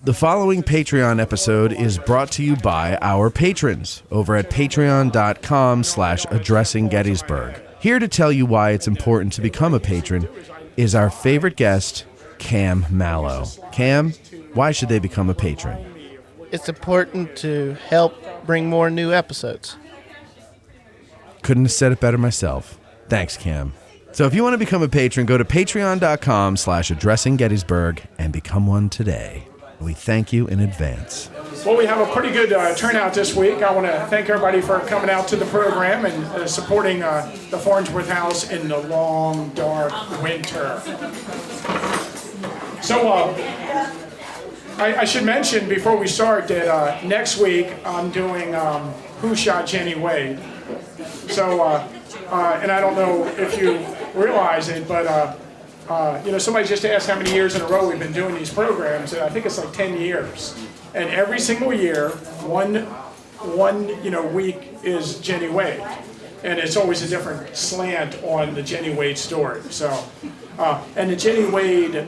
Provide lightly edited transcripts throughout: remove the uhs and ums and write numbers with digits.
The following Patreon episode is brought to you by our patrons over at patreon.com/addressinggettysburg. Here to tell you why it's important to become a patron is our favorite guest, Cam Mallow. Cam, why should they become a patron? It's important to help bring more new episodes. Couldn't have said it better myself. Thanks, Cam. So if you want to become a patron, go to patreon.com/addressinggettysburg and become one today. We thank you in advance. Well, we have a pretty good turnout this week. I want to thank everybody for coming out to the program and supporting the Farnsworth House in the long, dark winter. So I should mention before we start that next week I'm doing Who Shot Jenny Wade? So, and I don't know if you realize it, but somebody just asked how many years in a row we've been doing these programs, and I think it's like 10 years. And every single year, one week is Jenny Wade. And it's always a different slant on the Jenny Wade story. So, and the Jenny Wade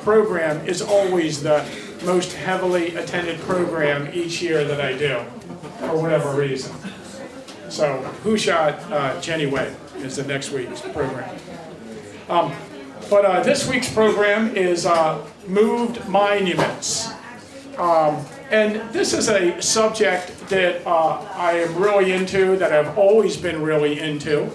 program is always the most heavily attended program each year that I do, for whatever reason. So, Who Shot Jenny Wade is the next week's program. But this week's program is moved monuments. And this is a subject that I am really into, that I've always been really into.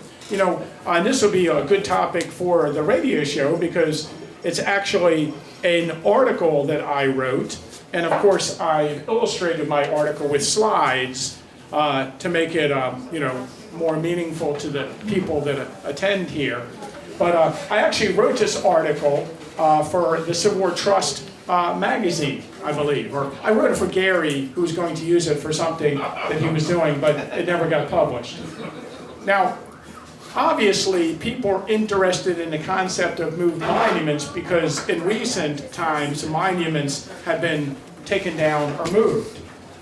And this will be a good topic for the radio show because it's actually an article that I wrote. And of course, I illustrated my article with slides to make it, more meaningful to the people that attend here. But I actually wrote this article for the Civil War Trust magazine, I believe. Or I wrote it for Gary, who was going to use it for something that he was doing, but it never got published. Now, obviously, people are interested in the concept of moved monuments because in recent times, monuments have been taken down or moved.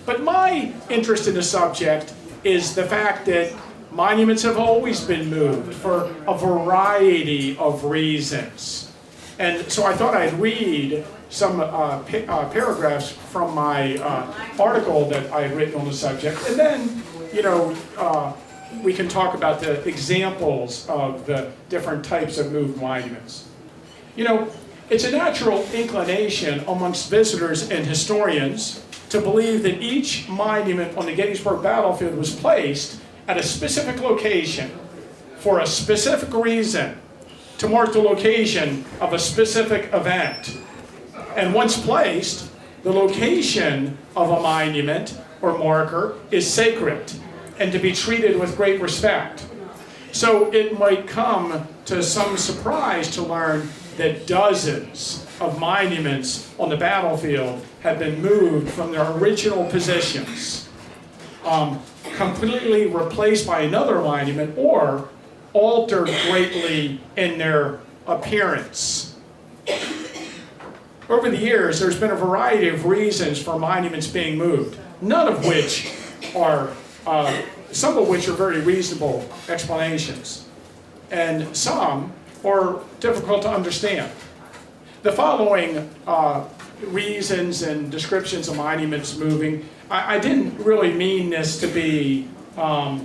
But my interest in the subject is the fact that monuments have always been moved for a variety of reasons. And so I thought I'd read some paragraphs from my article that I had written on the subject. And then, we can talk about the examples of the different types of moved monuments. It's a natural inclination amongst visitors and historians to believe that each monument on the Gettysburg battlefield was placed at a specific location for a specific reason to mark the location of a specific event. And once placed, the location of a monument or marker is sacred and to be treated with great respect. So it might come to some surprise to learn that dozens of monuments on the battlefield have been moved from their original positions, completely replaced by another monument, or altered greatly in their appearance. Over the years, there's been a variety of reasons for monuments being moved, some of which are very reasonable explanations, and some are difficult to understand. The following reasons and descriptions of monuments moving, I didn't really mean this to be a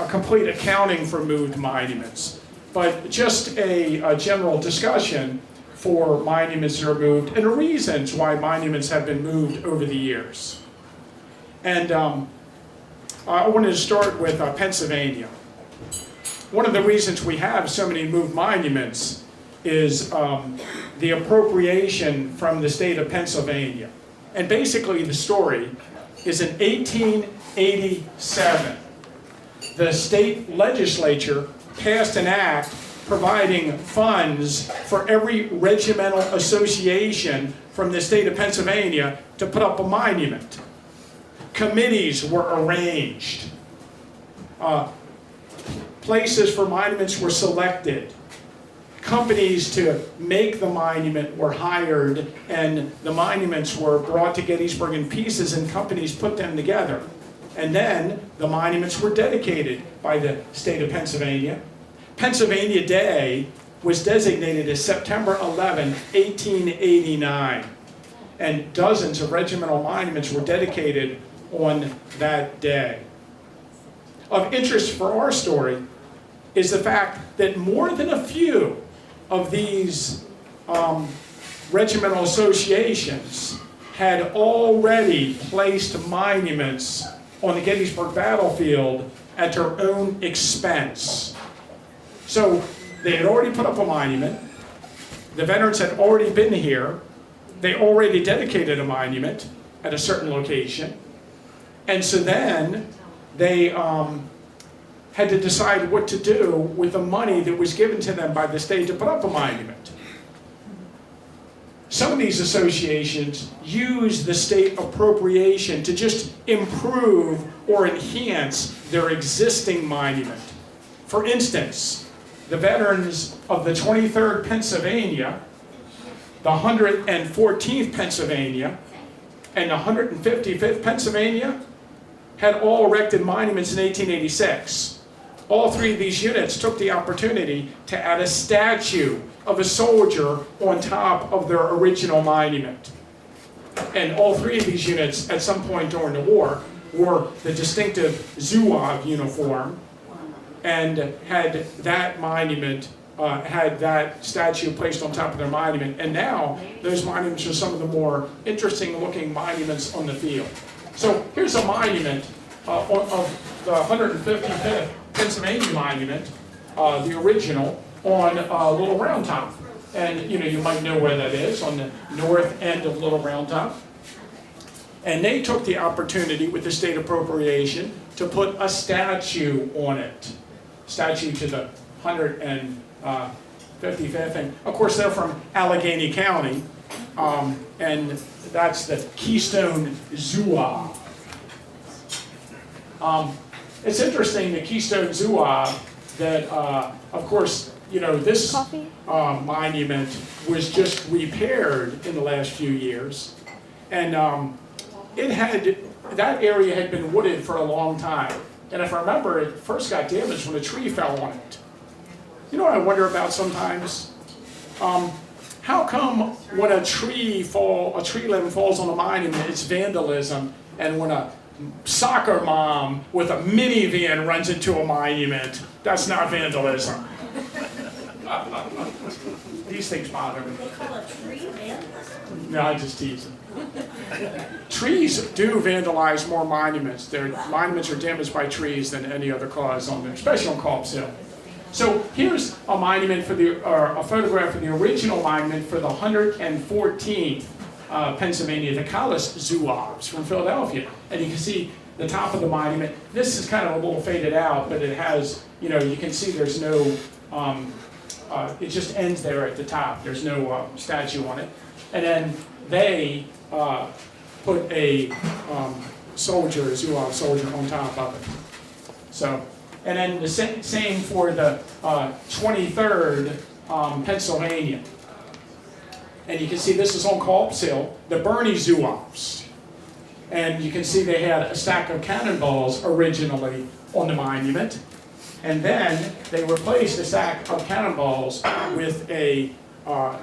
complete accounting for moved monuments, but just a general discussion for monuments that are moved and the reasons why monuments have been moved over the years. And I wanted to start with Pennsylvania. One of the reasons we have so many moved monuments is the appropriation from the state of Pennsylvania. And basically the story is in 1887, the state legislature passed an act providing funds for every regimental association from the state of Pennsylvania to put up a monument. Committees were arranged. Places for monuments were selected. Companies to make the monument were hired, and the monuments were brought to Gettysburg in pieces, and companies put them together. And then the monuments were dedicated by the state of Pennsylvania. Pennsylvania Day was designated as September 11, 1889. and dozens of regimental monuments were dedicated on that day. Of interest for our story is the fact that more than a few of these regimental associations had already placed monuments on the Gettysburg battlefield at their own expense. So they had already put up a monument. The veterans had already been here. They already dedicated a monument at a certain location. And so then they had to decide what to do with the money that was given to them by the state to put up a monument. Some of these associations use the state appropriation to just improve or enhance their existing monument. For instance, the veterans of the 23rd Pennsylvania, the 114th Pennsylvania, and the 155th Pennsylvania had all erected monuments in 1886. All three of these units took the opportunity to add a statue of a soldier on top of their original monument. And all three of these units, at some point during the war, wore the distinctive Zouave uniform and had that monument, had that statue placed on top of their monument. And now, those monuments are some of the more interesting looking monuments on the field. So here's a monument of the 155th Pennsylvania monument, the original, on Little Round Top. And you might know where that is, on the north end of Little Round Top. And they took the opportunity with the state appropriation to put a statue on it. Statue to the 155th. And of course they're from Allegheny County. And that's the Keystone Zouave. It's interesting, the Keystone Zouave, that of course, this monument was just repaired in the last few years. And that area had been wooded for a long time. And if I remember, it first got damaged when a tree fell on it. You know what I wonder about sometimes? How come when a tree limb falls on a monument, it's vandalism, and when a soccer mom with a minivan runs into a monument, that's not vandalism? These things bother me. They call a tree vandalism? No, I just tease them. Trees do vandalize more monuments. Their monuments are damaged by trees than any other cause on there, especially on Culp's Hill. So here's a monument a photograph of the original monument for the 114th Pennsylvania, the Collis Zouaves from Philadelphia. And you can see the top of the monument. This is kind of a little faded out, but it has, you can see there's no, it just ends there at the top. There's no statue on it. And then they put a Zouave soldier on top of it. So, and then the same for the 23rd Pennsylvania. And you can see this is on Culp's Hill, the Bernie Zouaves. And you can see they had a stack of cannonballs originally on the monument. And then they replaced the stack of cannonballs with a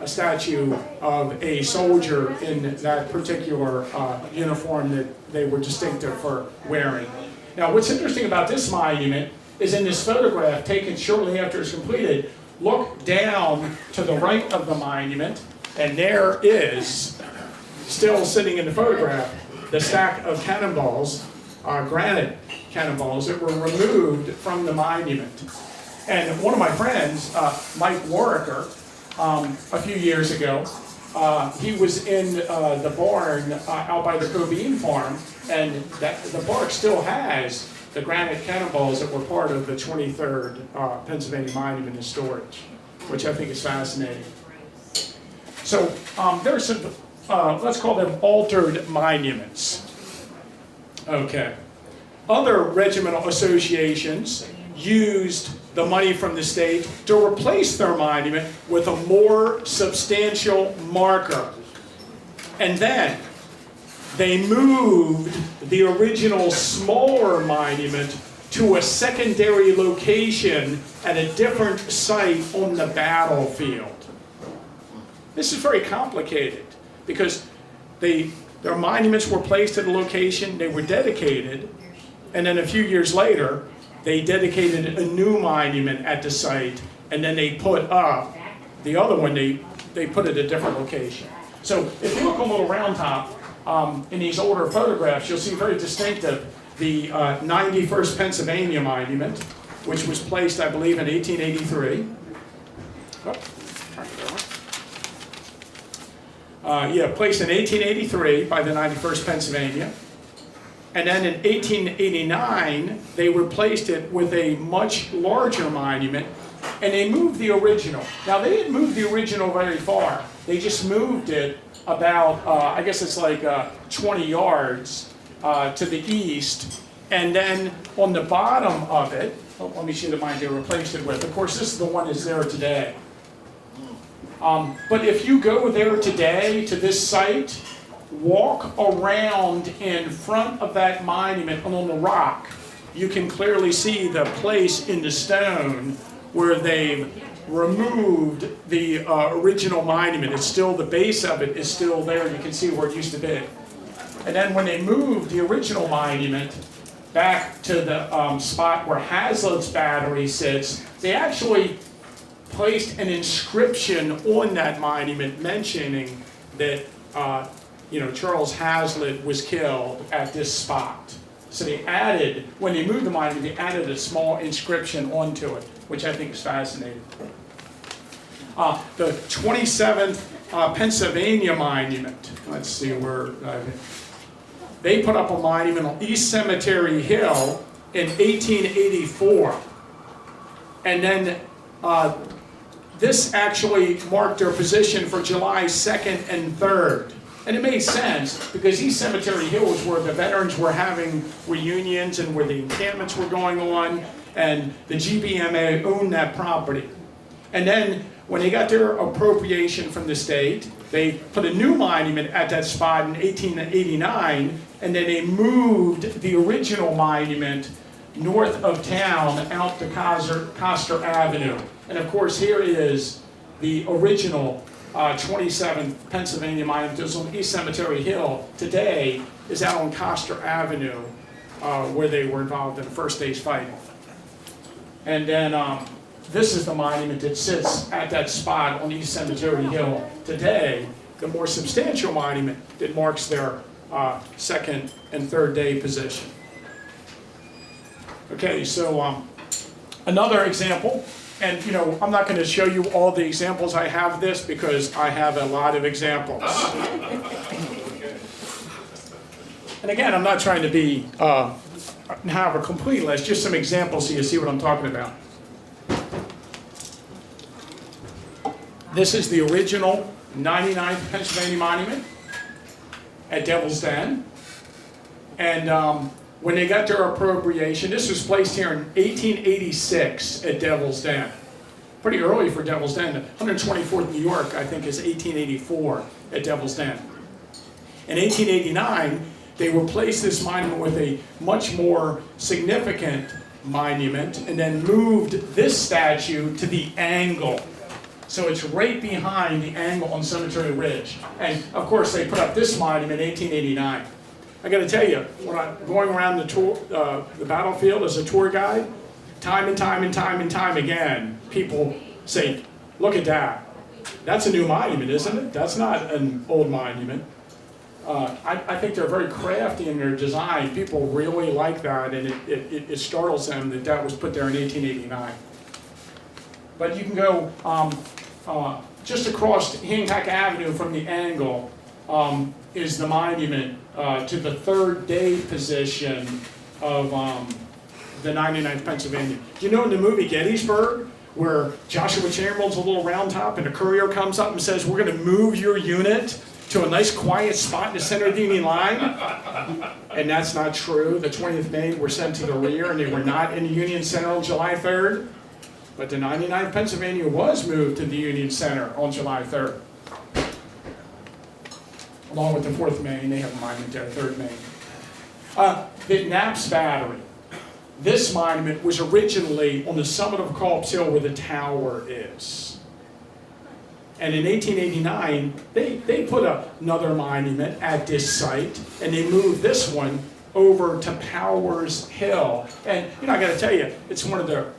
statue of a soldier in that particular uniform that they were distinctive for wearing. Now, what's interesting about this monument is in this photograph taken shortly after it's completed, look down to the right of the monument, and there is, still sitting in the photograph, the stack of cannonballs, granite cannonballs that were removed from the monument. And one of my friends, Mike Warricker, a few years ago, he was in the barn out by the Cobine farm, and the barn still has the granite cannonballs that were part of the 23rd Pennsylvania monument in storage, which I think is fascinating. So there are some, let's call them altered monuments. Okay. Other regimental associations used the money from the state to replace their monument with a more substantial marker. And then they moved the original smaller monument to a secondary location at a different site on the battlefield. This is very complicated because their monuments were placed at a location, they were dedicated, and then a few years later, they dedicated a new monument at the site, and then they put up the other one, they put it at a different location. So if you look on Little Round Top, in these older photographs, you'll see very distinctive the 91st Pennsylvania Monument, which was placed, I believe, in 1883. Placed in 1883 by the 91st Pennsylvania. And then in 1889, they replaced it with a much larger monument, and they moved the original. Now, they didn't move the original very far. They just moved it about, I guess it's like 20 yards to the east. And then on the bottom of it, let me see the monument they replaced it with. Of course, this is the one that's there today. But if you go there today to this site, walk around in front of that monument on the rock, you can clearly see the place in the stone where they've removed the original monument. It's still, the base of it is still there. You can see where it used to be. And then when they moved the original monument back to the spot where Hazlitt's battery sits, they actually placed an inscription on that monument mentioning that Charles Hazlitt was killed at this spot. So they added, when they moved the monument, they added a small inscription onto it, which I think is fascinating. The 27th Pennsylvania Monument, let's see where, they put up a monument on East Cemetery Hill in 1884. And then this actually marked their position for July 2nd and 3rd. And it made sense because East Cemetery Hill was where the veterans were having reunions and where the encampments were going on, and the GBMA owned that property. And then when they got their appropriation from the state, they put a new monument at that spot in 1889, and then they moved the original monument north of town out to Coster Avenue. And of course, here is the original 27th Pennsylvania Monument. It was on East Cemetery Hill. Today is out on Coster Avenue, where they were involved in the first day's fighting. And then this is the monument that sits at that spot on East Cemetery Hill today, the more substantial monument that marks their second and third day position. Okay, so another example. And, I'm not going to show you all the examples I have this because I have a lot of examples. And again, I'm not trying to be, have a complete list, just some examples so you see what I'm talking about. This is the original 99th Pennsylvania Monument at Devil's Den. And when they got their appropriation, this was placed here in 1886 at Devil's Den. Pretty early for Devil's Den. 124th New York, I think, is 1884 at Devil's Den. In 1889, they replaced this monument with a much more significant monument and then moved this statue to the angle. So it's right behind the angle on Cemetery Ridge. And of course, they put up this monument in 1889. I got to tell you, when I'm going around the battlefield as a tour guide, time and time again, people say, "Look at that. That's a new monument, isn't it? That's not an old monument." I think they're very crafty in their design. People really like that, and it startles them that that was put there in 1889. But you can go just across Hancock Avenue from the angle is the monument to the third day position of the 99th Pennsylvania. Do you know in the movie Gettysburg, where Joshua Chamberlain's a little round top and a courier comes up and says, "We're going to move your unit to a nice quiet spot in the center of the Union line"? And that's not true. The 20th Maine were sent to the rear and they were not in the Union Center on July 3rd. But the 99th Pennsylvania was moved to the Union Center on July 3rd. Along with the 4th Maine, they have a monument there, 3rd Maine. The Knapp's Battery. This monument was originally on the summit of Culp's Hill where the tower is. And in 1889, they put another monument at this site, and they moved this one over to Powers Hill. And, you know, I got to tell you, it's one of the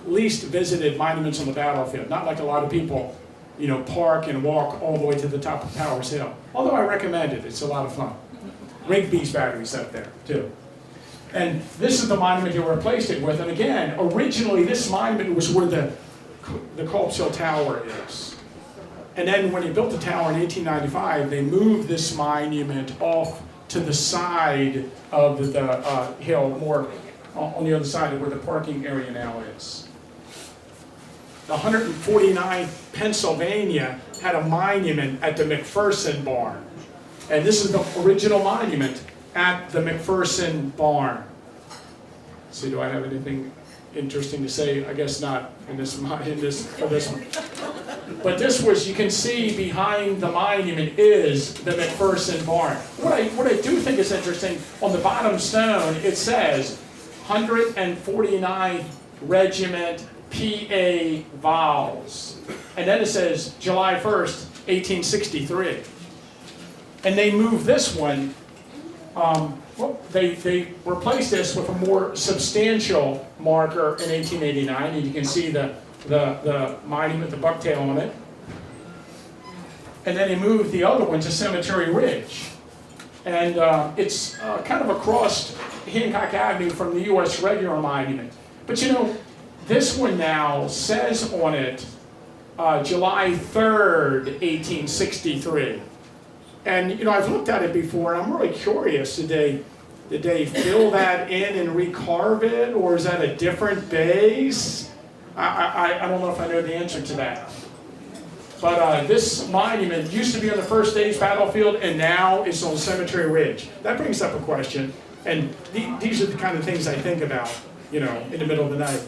least visited monuments on the battlefield. Not like a lot of people, you know, park and walk all the way to the top of Powers Hill. Although I recommend it, it's a lot of fun. Rigby's battery's up there, too. And this is the monument they replaced it with. And again, originally this monument was where the Culp's Hill Tower is. And then when they built the tower in 1895, they moved this monument off to the side of the hill, more on the other side of where the parking area now is. The 149th Pennsylvania had a monument at the Mcpherson barn. And this is the original monument at the Mcpherson barn. See, do I have anything interesting to say? I guess not for this one. But this was, you can see behind the monument is the Mcpherson barn. What I do think is interesting, on the bottom stone, it says 149th Regiment PA Vols. And then it says July 1st, 1863. And they moved this one, they replaced this with a more substantial marker in 1889, and you can see the monument, the bucktail on it. And then they moved the other one to Cemetery Ridge. And it's kind of across Hancock Avenue from the U.S. Regular Monument. But you know, this one now says on it July 3rd, 1863. And you know, I've looked at it before, and I'm really curious. Did they fill that in and recarve it, or is that a different base? I don't know if I know the answer to that. But this monument used to be on the First Stage Battlefield, and now it's on Cemetery Ridge. That brings up a question, and these are the kind of things I think about, you know, in the middle of the night.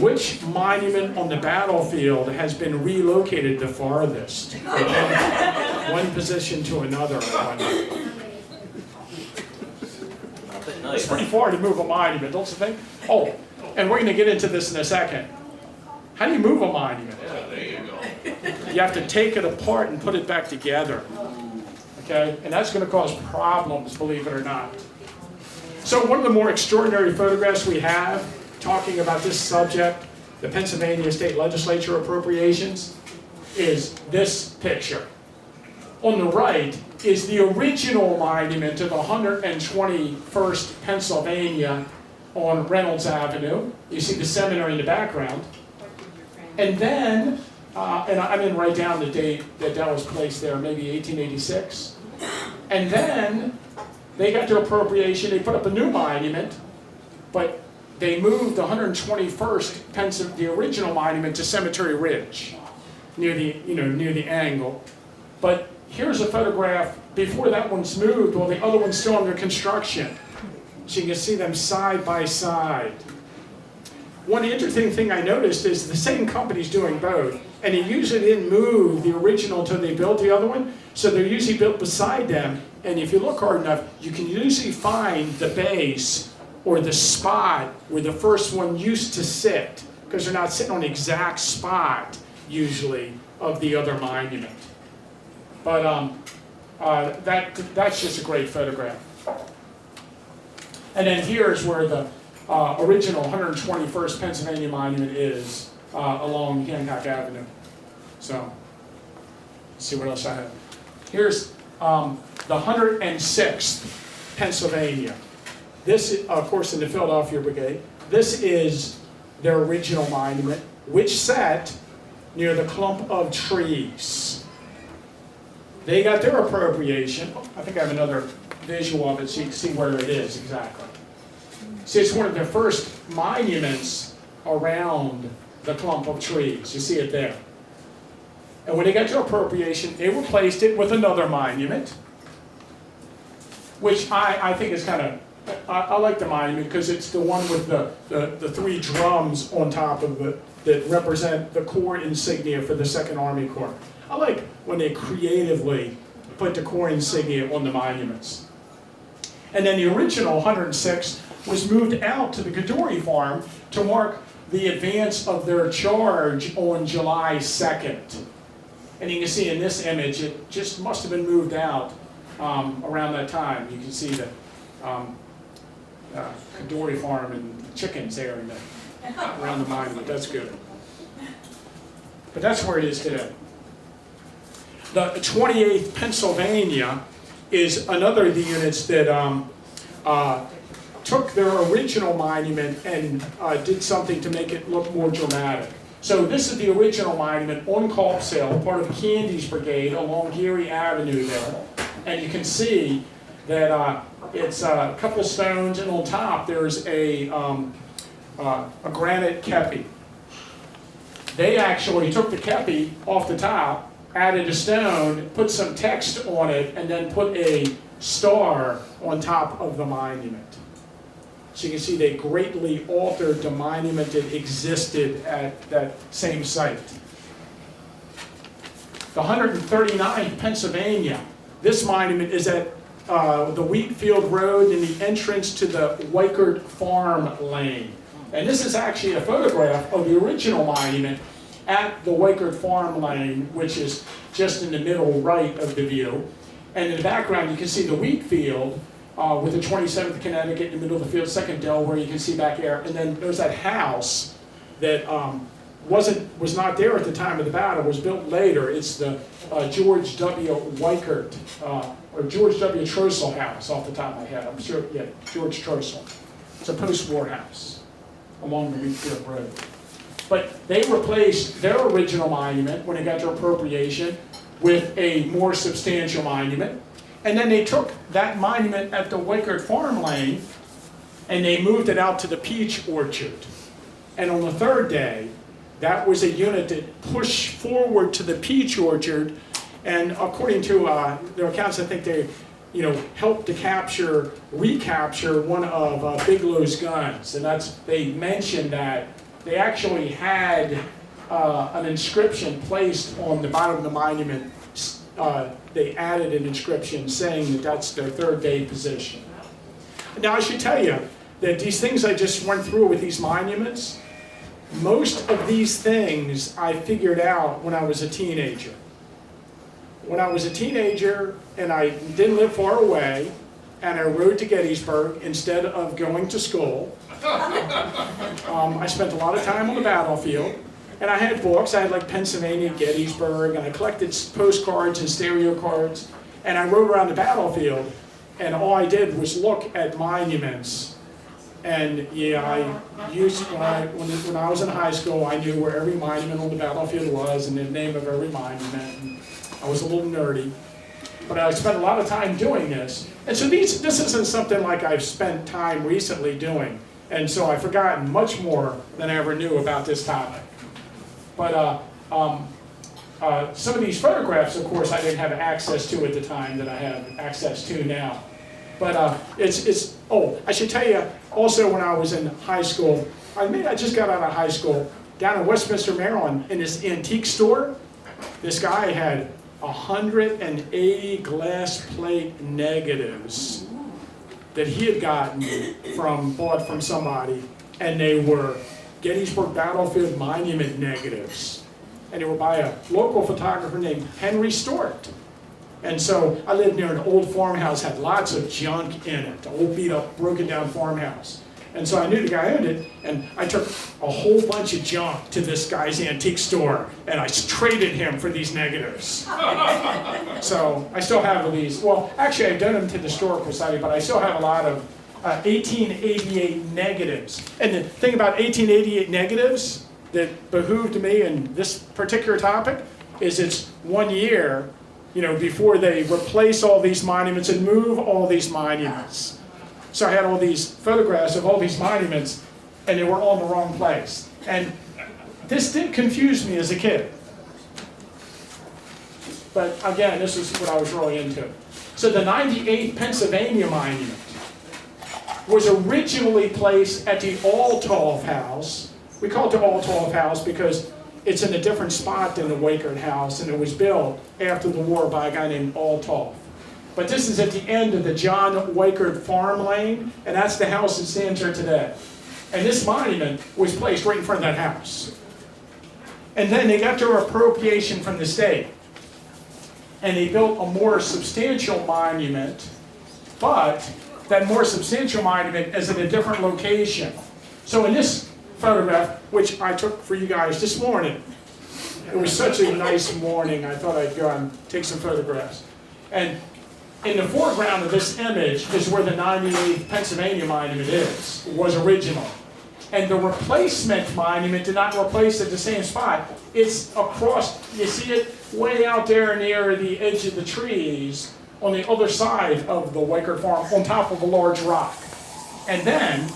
Which monument on the battlefield has been relocated the farthest? One position to another. It's pretty far to move a monument, don't you think? Oh, and we're going to get into this in a second. How do you move a monument? Yeah, there you go. You have to take it apart and put it back together. Okay? And that's going to cause problems, believe it or not. So one of the more extraordinary photographs we have talking about this subject, the Pennsylvania State Legislature appropriations, is this picture. On the right is the original monument to the 121st Pennsylvania on Reynolds Avenue. You see the seminary in the background. And then, and I didn't write down the date that was placed there, maybe 1886. And then they got to appropriation, they put up a new monument, but they moved the 121st, the original monument, to Cemetery Ridge, near the angle. But here's a photograph before that one's moved, while the other one's still under construction. So you can see them side by side. One interesting thing I noticed is the same company's doing both, and they usually didn't move the original until they built the other one, so they're usually built beside them, and if you look hard enough, you can usually find the base or the spot where the first one used to sit, because they're not sitting on the exact spot, usually, of the other monument. But that's just a great photograph. And then here's where the original 121st Pennsylvania monument is, along Hancock Avenue. So, let's see what else I have. Here's the 106th Pennsylvania. This is, of course, in the Philadelphia Brigade. This is their original monument, which sat near the clump of trees. They got their appropriation. I think I have another visual of it so you can see where it is exactly. See, it's one of the first monuments around the clump of trees. You see it there. And when they got to appropriation, they replaced it with another monument, which I think is kind of, I like the monument because it's the one with the three drums on top of it that represent the Corps insignia for the 2nd Army Corps. I like when they creatively put the Corps insignia on the monuments. And then the original 106 was moved out to the Gadori farm to mark the advance of their charge on July 2nd. And you can see in this image, it just must have been moved out around that time. You can see the Dory farm and chickens there around the monument. That's good. But that's where it is today. The 28th Pennsylvania is another of the units that took their original monument and did something to make it look more dramatic. So this is the original monument on Culp's Hill, part of Candy's Brigade along Geary Avenue there. And you can see that it's a couple stones, and on top there's a granite kepi. They actually took the kepi off the top, added a stone, put some text on it, and then put a star on top of the monument. So you can see they greatly altered the monument that existed at that same site. The 139th Pennsylvania. This monument is at the Wheatfield Road and the entrance to the Weichert Farm Lane. And this is actually a photograph of the original monument at the Weichert Farm Lane, which is just in the middle right of the view. And in the background, you can see the wheat field with the 27th Connecticut in the middle of the field, 2nd Delaware, you can see back there. And then there's that house that was not there at the time of the battle, was built later. It's the George W. Weichert, or George W. Trossel house off the top of my head. I'm sure, yeah, George Trossel. It's a post-war house along the Wheatfield Road. But they replaced their original monument when it got to appropriation with a more substantial monument. And then they took that monument at the Weichert Farm Lane and they moved it out to the peach orchard. And on the third day, that was a unit that pushed forward to the peach orchard. And according to their accounts, I think they helped to recapture one of Bigelow's guns. And they mentioned that they actually had an inscription placed on the bottom of the monument. They added an inscription saying that that's their third day position. Now I should tell you that these things I just went through with these monuments, most of these things I figured out when I was a teenager. When I was a teenager and I didn't live far away and I rode to Gettysburg instead of going to school, I spent a lot of time on the battlefield. And I had books. I had like Pennsylvania, Gettysburg, and I collected postcards and stereo cards. And I rode around the battlefield, and all I did was look at monuments. And yeah, I used when I was in high school, I knew where every monument on the battlefield was and the name of every monument. And I was a little nerdy, but I spent a lot of time doing this. And so this isn't something like I've spent time recently doing. And so I've forgotten much more than I ever knew about this topic. But some of these photographs, of course, I didn't have access to at the time that I have access to now. But I should tell you, also when I was in high school, I just got out of high school, down in Westminster, Maryland, in this antique store, this guy had 180 glass plate negatives that he had bought from somebody, and they were Gettysburg Battlefield Monument negatives. And they were by a local photographer named Henry Stewart. And so I lived near an old farmhouse, had lots of junk in it, an old beat up, broken down farmhouse. And so I knew the guy owned it, and I took a whole bunch of junk to this guy's antique store, and I traded him for these negatives. So I still have these. Well, actually I've done them to the Historical Society, but I still have a lot of 1888 negatives. And the thing about 1888 negatives that behooved me in this particular topic is it's 1 year, before they replace all these monuments and move all these monuments. So I had all these photographs of all these monuments, and they were all in the wrong place. And this did confuse me as a kid. But again, this is what I was really into. So the 98th Pennsylvania monument was originally placed at the Althoff House. We call it the Althoff House because it's in a different spot than the Weichert House, and it was built after the war by a guy named Althoff. But this is at the end of the John Weichert Farm Lane, and that's the house that stands there today. And this monument was placed right in front of that house. And then they got their appropriation from the state. and they built a more substantial monument, but that more substantial monument is in a different location. So in this photograph, which I took for you guys this morning, it was such a nice morning, I thought I'd go and take some photographs. And in the foreground of this image is where the 98th Pennsylvania monument was original. And the replacement monument did not replace at the same spot. It's across, you see it way out there near the edge of the trees on the other side of the Wakert Farm on top of a large rock. And then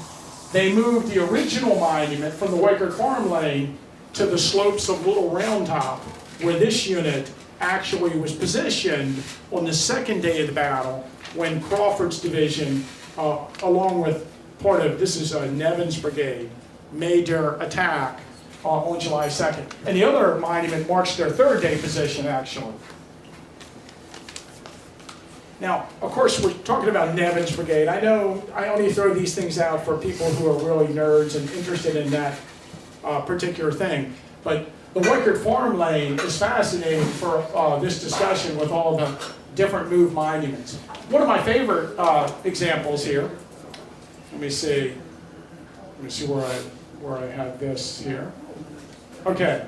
they moved the original monument from the Wakert Farm lane to the slopes of Little Round Top, where this unit actually was positioned on the second day of the battle when Crawford's division, along with part of, this is Nevin's brigade, made their attack on July 2nd. And the other monument marched their third day position, actually. Now, of course, we're talking about Nevin's brigade. I know I only throw these things out for people who are really nerds and interested in that particular thing. But the Wakert Farm lane is fascinating for this discussion with all the different move monuments. One of my favorite examples here, let me see where I have this here. Okay.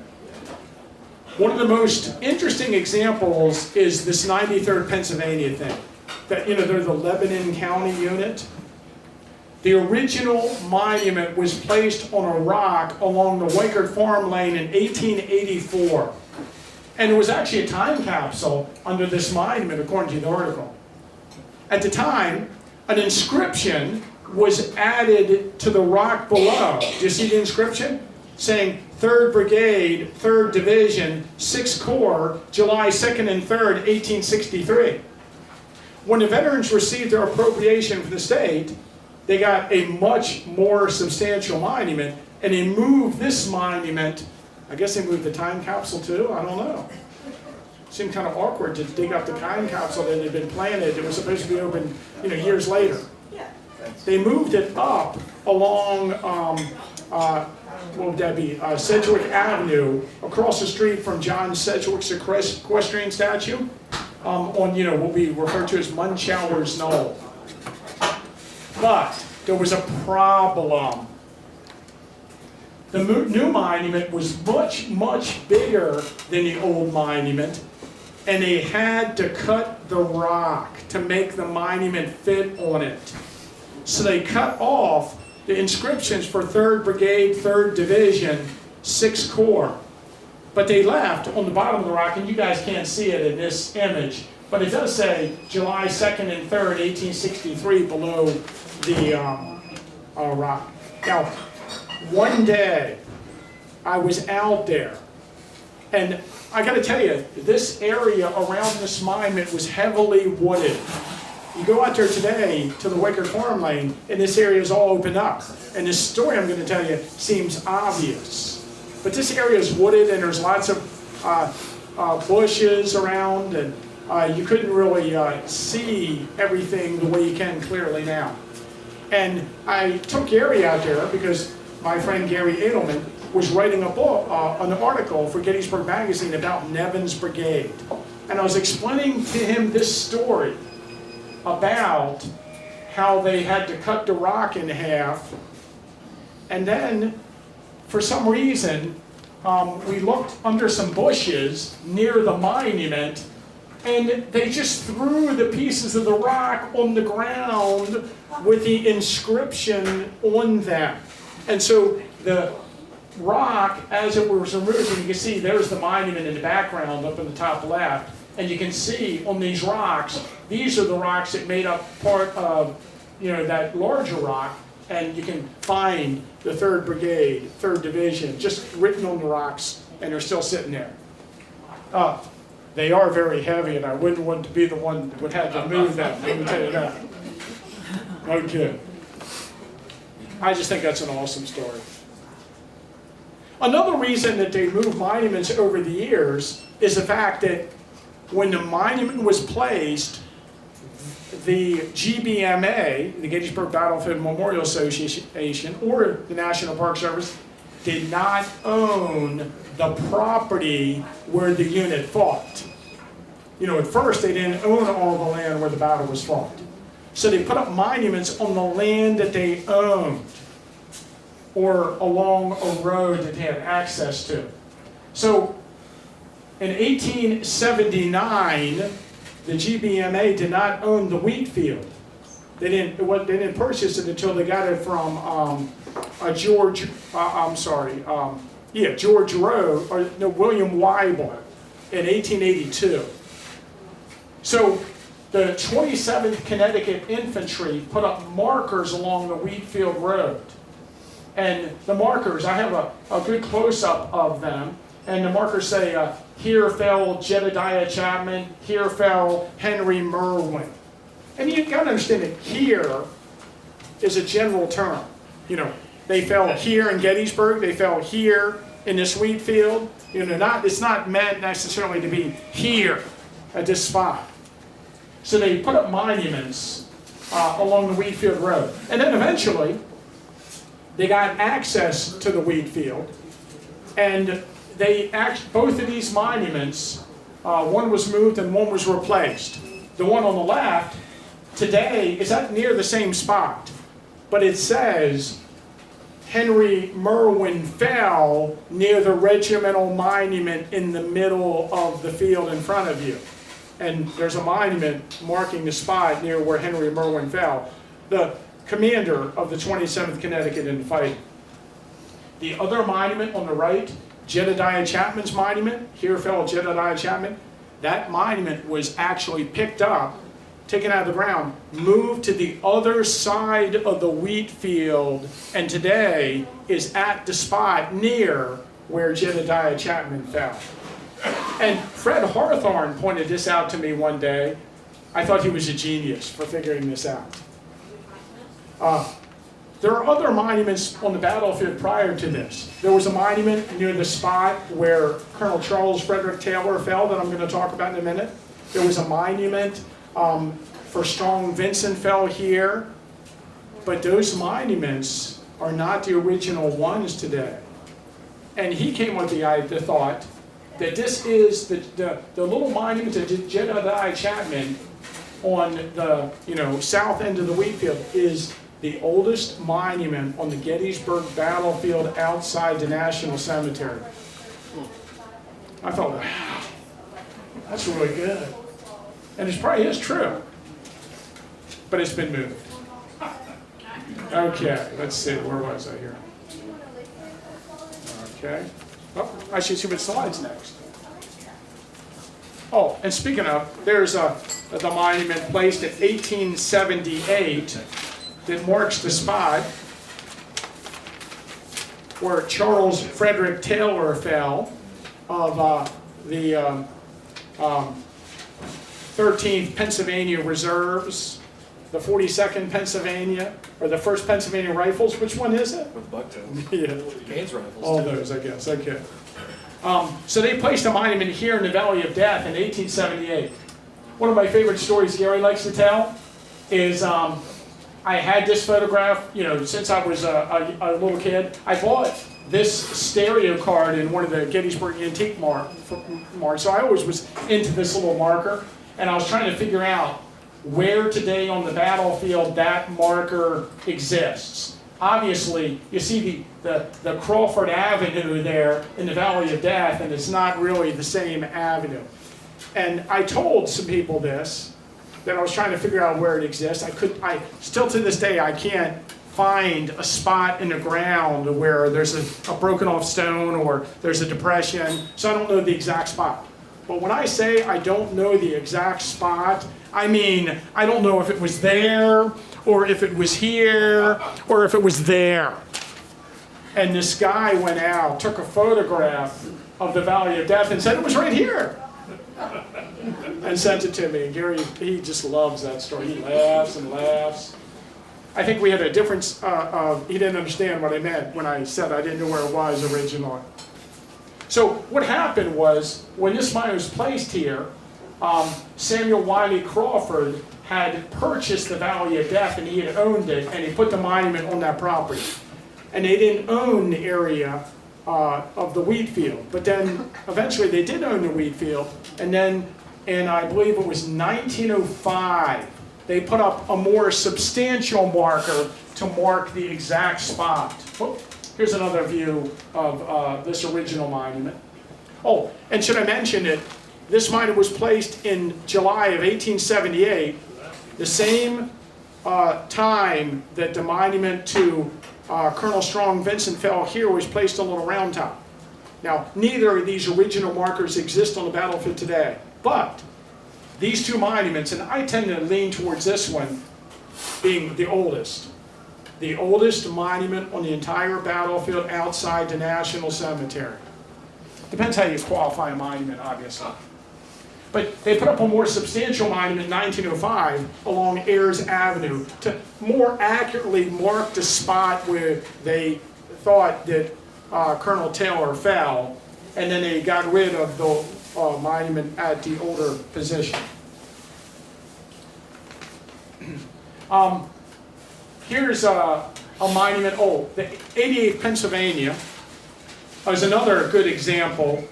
One of the most interesting examples is this 93rd Pennsylvania thing. That, you know, they're the Lebanon County unit. The original monument was placed on a rock along the Wakert Farm lane in 1884. And it was actually a time capsule under this monument, according to the article. At the time, an inscription was added to the rock below. Do you see the inscription? Saying 3rd Brigade, 3rd Division, 6th Corps, July 2nd and 3rd, 1863. When the veterans received their appropriation from the state, they got a much more substantial monument, and they moved this monument. I guess they moved the time capsule too, I don't know. It seemed kind of awkward to dig up the time capsule that had been planted. It was supposed to be opened, you know, years later. They moved it up along, what would that be, Sedgwick Avenue, across the street from John Sedgwick's equestrian statue, on, you know, what we refer to as Munchauer's Knoll. But there was a problem. The new monument was much, much bigger than the old monument, and they had to cut the rock to make the monument fit on it. So they cut off the inscriptions for 3rd Brigade, 3rd Division, 6th Corps. But they left on the bottom of the rock, and you guys can't see it in this image, but it does say July 2nd and 3rd, 1863 below the rock. Now, one day, I was out there, and I got to tell you, this area around this monument was heavily wooded. You go out there today to the Wakert Farm lane, and this area is all opened up. And this story I'm going to tell you seems obvious. But this area is wooded, and there's lots of bushes around, and you couldn't really see everything the way you can clearly now. And I took Gary out there because my friend Gary Edelman was writing a book, an article for Gettysburg magazine about Nevin's brigade. And I was explaining to him this story about how they had to cut the rock in half. And then, for some reason, we looked under some bushes near the monument, and they just threw the pieces of the rock on the ground with the inscription on them. And so the rock, as it was removed, and you can see there's the monument in the background up in the top left, and you can see on these rocks, these are the rocks that made up part of, you know, that larger rock, and you can find the 3rd Brigade, 3rd Division, just written on the rocks, and they're still sitting there. They are very heavy, and I wouldn't want to be the one that would have to move them, let me tell you that. Okay. I just think that's an awesome story. Another reason that they moved monuments over the years is the fact that when the monument was placed, the GBMA, the Gettysburg Battlefield Memorial Association, or the National Park Service, did not own the property where the unit fought. at first they didn't own all the land where the battle was fought. So they put up monuments on the land that they owned or along a road that they had access to. So in 1879, the GBMA did not own the wheat field. They didn't purchase it until they got it from George Rowe, William Weibel in 1882. So the 27th Connecticut Infantry put up markers along the Wheatfield Road. And the markers, I have a good close-up of them, and the markers say, here fell Jedediah Chapman, here fell Henry Merwin. And you've got to understand that here is a general term. They fell here in Gettysburg, they fell here in this wheat field. It's not meant necessarily to be here at this spot. So they put up monuments along the Wheatfield Road. And then eventually, they got access to the wheat field. And both of these monuments, one was moved and one was replaced. The one on the left today is at near the same spot. But it says, Henry Merwin fell near the regimental monument in the middle of the field in front of you. And there's a monument marking the spot near where Henry Merwin fell, the commander of the 27th Connecticut in the fighting. The other monument on the right, Jedediah Chapman's monument, here fell Jedediah Chapman, that monument was actually picked up, taken out of the ground, moved to the other side of the wheat field, and today is at the spot near where Jedediah Chapman fell. And Fred Hawthorne pointed this out to me one day. I thought he was a genius for figuring this out. There are other monuments on the battlefield prior to this. There was a monument near the spot where Colonel Charles Frederick Taylor fell that I'm going to talk about in a minute. There was a monument for Strong Vincent fell here. But those monuments are not the original ones today. And he came with the thought that this is the little monument to Jedediah Chapman on the south end of the wheat field is the oldest monument on the Gettysburg battlefield outside the National Cemetery. I thought, wow, that's really good. And it probably is true. But it's been moved. Okay, let's see, where was I here? Okay. Oh, I should see what slide's next. Oh, and speaking of, there's the monument placed in 1878 that marks the spot where Charles Frederick Taylor fell of the 13th Pennsylvania Reserves, the 42nd Pennsylvania, or the 1st Pennsylvania Rifles. Which one is it? With bucktails. Yeah. Gaines rifles. All those, I guess. Okay. So they placed a monument here in the Valley of Death in 1878. One of my favorite stories Gary likes to tell is I had this photograph, since I was a little kid. I bought this stereo card in one of the Gettysburg antique marks, so I always was into this little marker, and I was trying to figure out where today on the battlefield that marker exists. Obviously, you see the Crawford Avenue there in the Valley of Death, and it's not really the same avenue. And I told some people this, that I was trying to figure out where it exists. I still to this day, I can't find a spot in the ground where there's a broken off stone or there's a depression, so I don't know the exact spot. But when I say I don't know the exact spot, I mean, I don't know if it was there, or if it was here, or if it was there. And this guy went out, took a photograph of the Valley of Death and said it was right here. And sent it to me. Gary, he just loves that story. He laughs and laughs. I think we had a difference of, he didn't understand what I meant when I said I didn't know where it was originally. So what happened was, when this mine was placed here, Samuel Wiley Crawford had purchased the Valley of Death, and he had owned it, and he put the monument on that property. And they didn't own the area of the wheat field. But then eventually they did own the wheat field, and then in, I believe it was 1905, they put up a more substantial marker to mark the exact spot. Oh, here's another view of this original monument. Oh, and should I mention it, this monument was placed in July of 1878, the same time that the monument to Colonel Strong Vincent fell here was placed on Little Round Top. Now, neither of these original markers exist on the battlefield today, but these two monuments, and I tend to lean towards this one being the oldest monument on the entire battlefield outside the National Cemetery. Depends how you qualify a monument, obviously. But they put up a more substantial monument in 1905 along Ayers Avenue to more accurately mark the spot where they thought that Colonel Taylor fell, and then they got rid of the monument at the older position. Here's a monument, the 88th Pennsylvania is another good example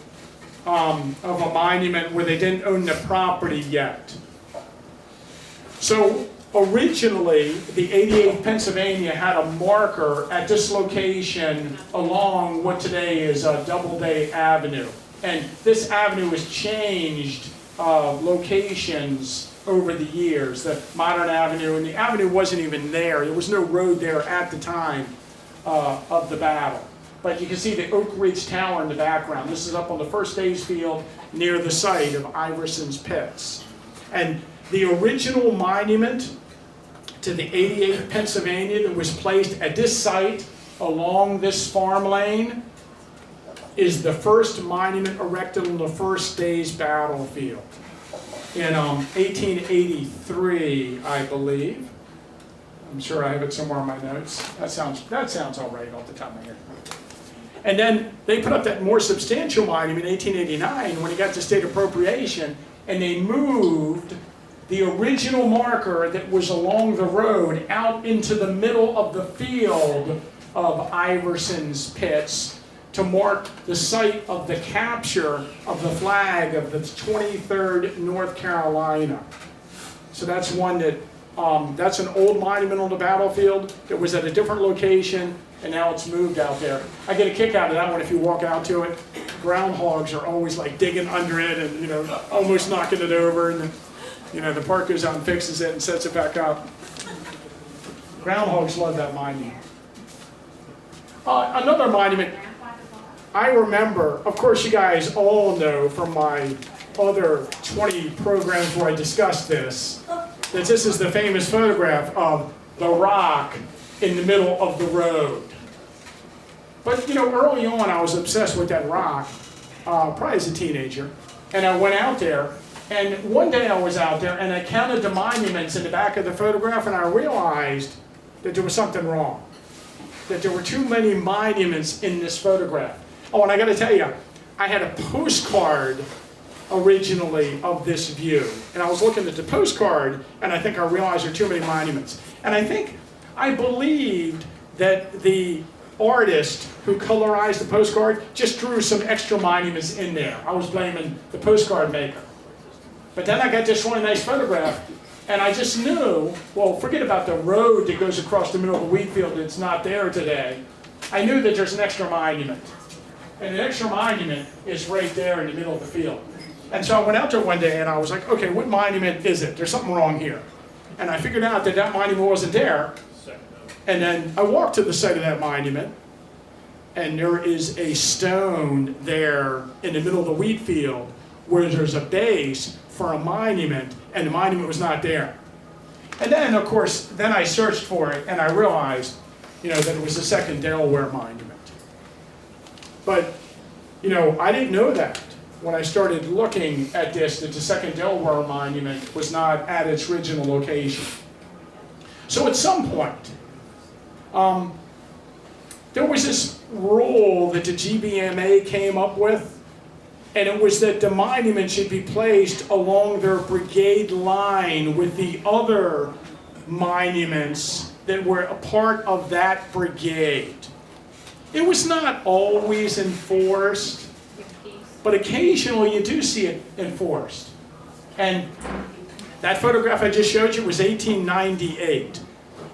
of a monument where they didn't own the property yet. So originally, the 88th Pennsylvania had a marker at this location along what today is Doubleday Avenue. And this avenue was changed locations over the years, the modern avenue, and the avenue wasn't even there. There was no road there at the time of the battle. But you can see the Oak Ridge Tower in the background. This is up on the first day's field near the site of Iverson's Pits. And the original monument to the 88th Pennsylvania that was placed at this site along this farm lane is the first monument erected on the first day's battlefield in 1883, I believe. I'm sure I have it somewhere in my notes. That sounds all right off the top of my head. And then they put up that more substantial monument in 1889 when it got to state appropriation, and they moved the original marker that was along the road out into the middle of the field of Iverson's Pits to mark the site of the capture of the flag of the 23rd North Carolina. So that's one that, that's an old monument on the battlefield that was at a different location, and now it's moved out there. I get a kick out of that one if you walk out to it. Groundhogs are always like digging under it and, you know, almost knocking it over, and you know, the park goes out and fixes it and sets it back up. Groundhogs love that monument. Another monument I remember, of course you guys all know from my other 20 programs where I discussed this, that this is the famous photograph of the rock in the middle of the road. But you know, early on I was obsessed with that rock, probably as a teenager, and I went out there, and one day I was out there and I counted the monuments in the back of the photograph, and I realized that there was something wrong, that there were too many monuments in this photograph. Oh, and I got to tell you, I had a postcard originally of this view, and I was looking at the postcard, and I think I realized there are too many monuments. And I believed that the artist who colorized the postcard just drew some extra monuments in there. I was blaming the postcard maker. But then I got this really nice photograph, and I just knew, well, forget about the road that goes across the middle of the wheat field that's not there today. I knew that there's an extra monument. And the extra monument is right there in the middle of the field. And so I went out there one day and I was like, okay, what monument is it? There's something wrong here. And I figured out that that monument wasn't there. And then I walked to the site of that monument, and there is a stone there in the middle of the wheat field where there's a base for a monument, and the monument was not there. And then, of course, then I searched for it, and I realized, you know, that it was the Second Delaware Monument. But, you know, I didn't know that when I started looking at this, that the Second Delaware Monument was not at its original location. So at some point, there was this rule that the GBMA came up with, and it was that the monument should be placed along their brigade line with the other monuments that were a part of that brigade. It was not always enforced, but occasionally you do see it enforced. And that photograph I just showed you was 1898.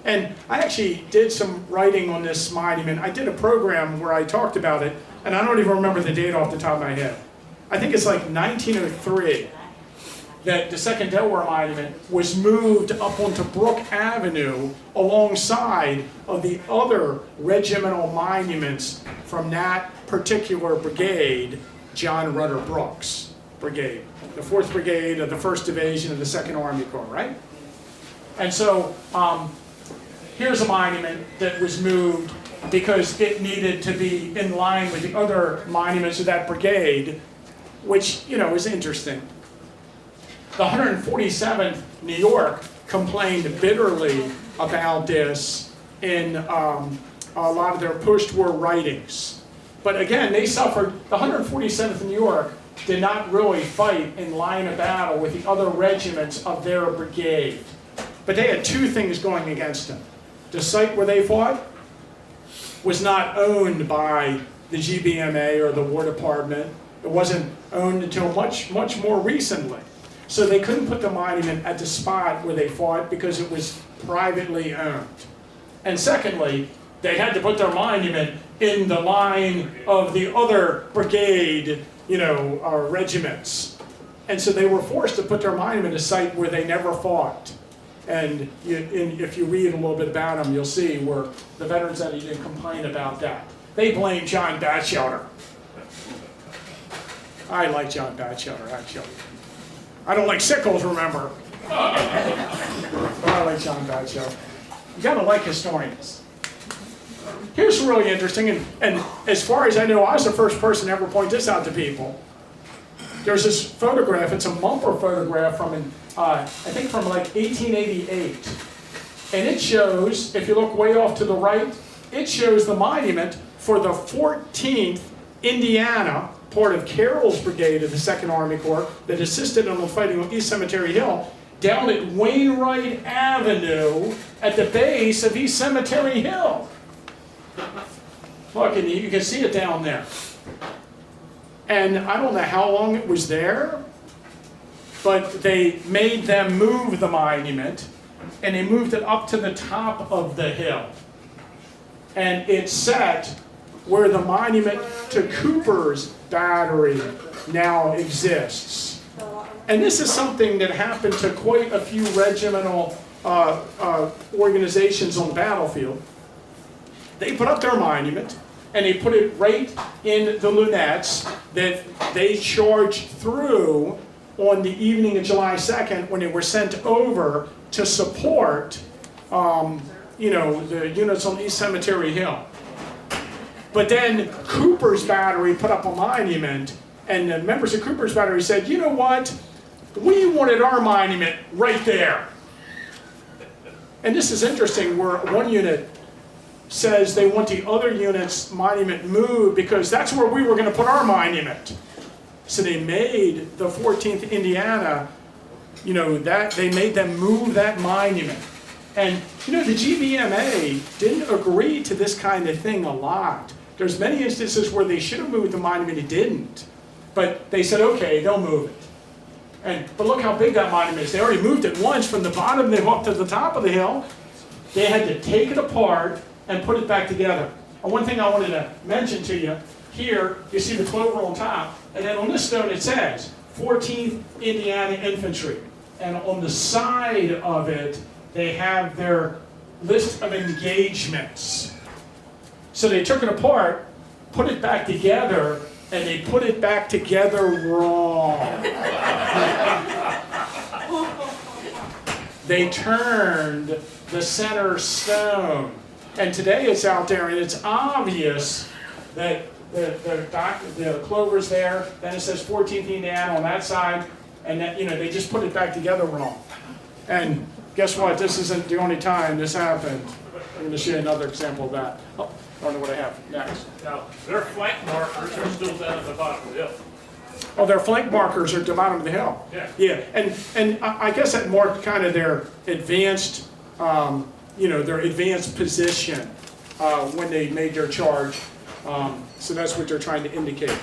And I actually did some writing on this monument. I did a program where I talked about it, and I don't even remember the date off the top of my head. I think it's like 1903 that the Second Delaware Monument was moved up onto Brook Avenue alongside of the other regimental monuments from that particular brigade, John Rutter Brooks Brigade, the 4th Brigade of the 1st Division of the 2nd Army Corps, right? And so here's a monument that was moved because it needed to be in line with the other monuments of that brigade, which, you know, is interesting. The 147th New York complained bitterly about this in a lot of their post-war writings. But again, they suffered. The 147th New York did not really fight in line of battle with the other regiments of their brigade. But they had two things going against them. The site where they fought was not owned by the GBMA or the War Department. It wasn't owned until much, much more recently. So they couldn't put the monument at the spot where they fought because it was privately owned. And secondly, they had to put their monument in the line of the other brigade, you know, regiments. And so they were forced to put their monument at a site where they never fought. And if you read a little bit about them, you'll see where the veterans that even complain about that. They blame John Batchelder. I like John Batchelder, actually. I don't like Sickles, remember. But I like John Batchelder. You gotta like historians. Here's really interesting, and as far as I know, I was the first person to ever point this out to people. There's this photograph, it's a Mumford photograph from, I think from like 1888. And it shows, if you look way off to the right, it shows the monument for the 14th Indiana, part of Carroll's brigade of the 2nd Army Corps that assisted in the fighting on East Cemetery Hill, down at Wainwright Avenue at the base of East Cemetery Hill. Look, and you can see it down there. And I don't know how long it was there, but they made them move the monument, and they moved it up to the top of the hill. And it's set where the monument to Cooper's battery now exists. And this is something that happened to quite a few regimental organizations on the battlefield. They put up their monument, and they put it right in the lunettes that they charged through on the evening of July 2nd when they were sent over to support you know, the units on East Cemetery Hill. But then Cooper's battery put up a monument, and the members of Cooper's battery said, you know what, we wanted our monument right there. And this is interesting, where one unit says they want the other unit's monument moved because that's where we were going to put our monument. So they made the 14th Indiana, you know, that they made them move that monument. And you know, the GBMA didn't agree to this kind of thing a lot. There's many instances where they should have moved the monument, it didn't. But they said, okay, they'll move it. But look how big that monument is. They already moved it once from the bottom of the hill up to the top of the hill. They had to take it apart and put it back together. And one thing I wanted to mention to you, here you see the clover on top, and then on this stone it says 14th Indiana Infantry. And on the side of it, they have their list of engagements. So they took it apart, put it back together, and they put it back together wrong. They turned the center stone. And today it's out there, and it's obvious that the clover's there, then it says 14th Indiana on that side, and that, you know, they just put it back together wrong. And guess what? This isn't the only time this happened. I'm going to show you another example of that. Oh, I don't know what I have next. Now, their flank markers are still down at the bottom of the hill. Oh, their flank markers are at the bottom of the hill. Yeah. Yeah, and I guess that marked kind of their advanced, you know, their advanced position when they made their charge. So that's what they're trying to indicate.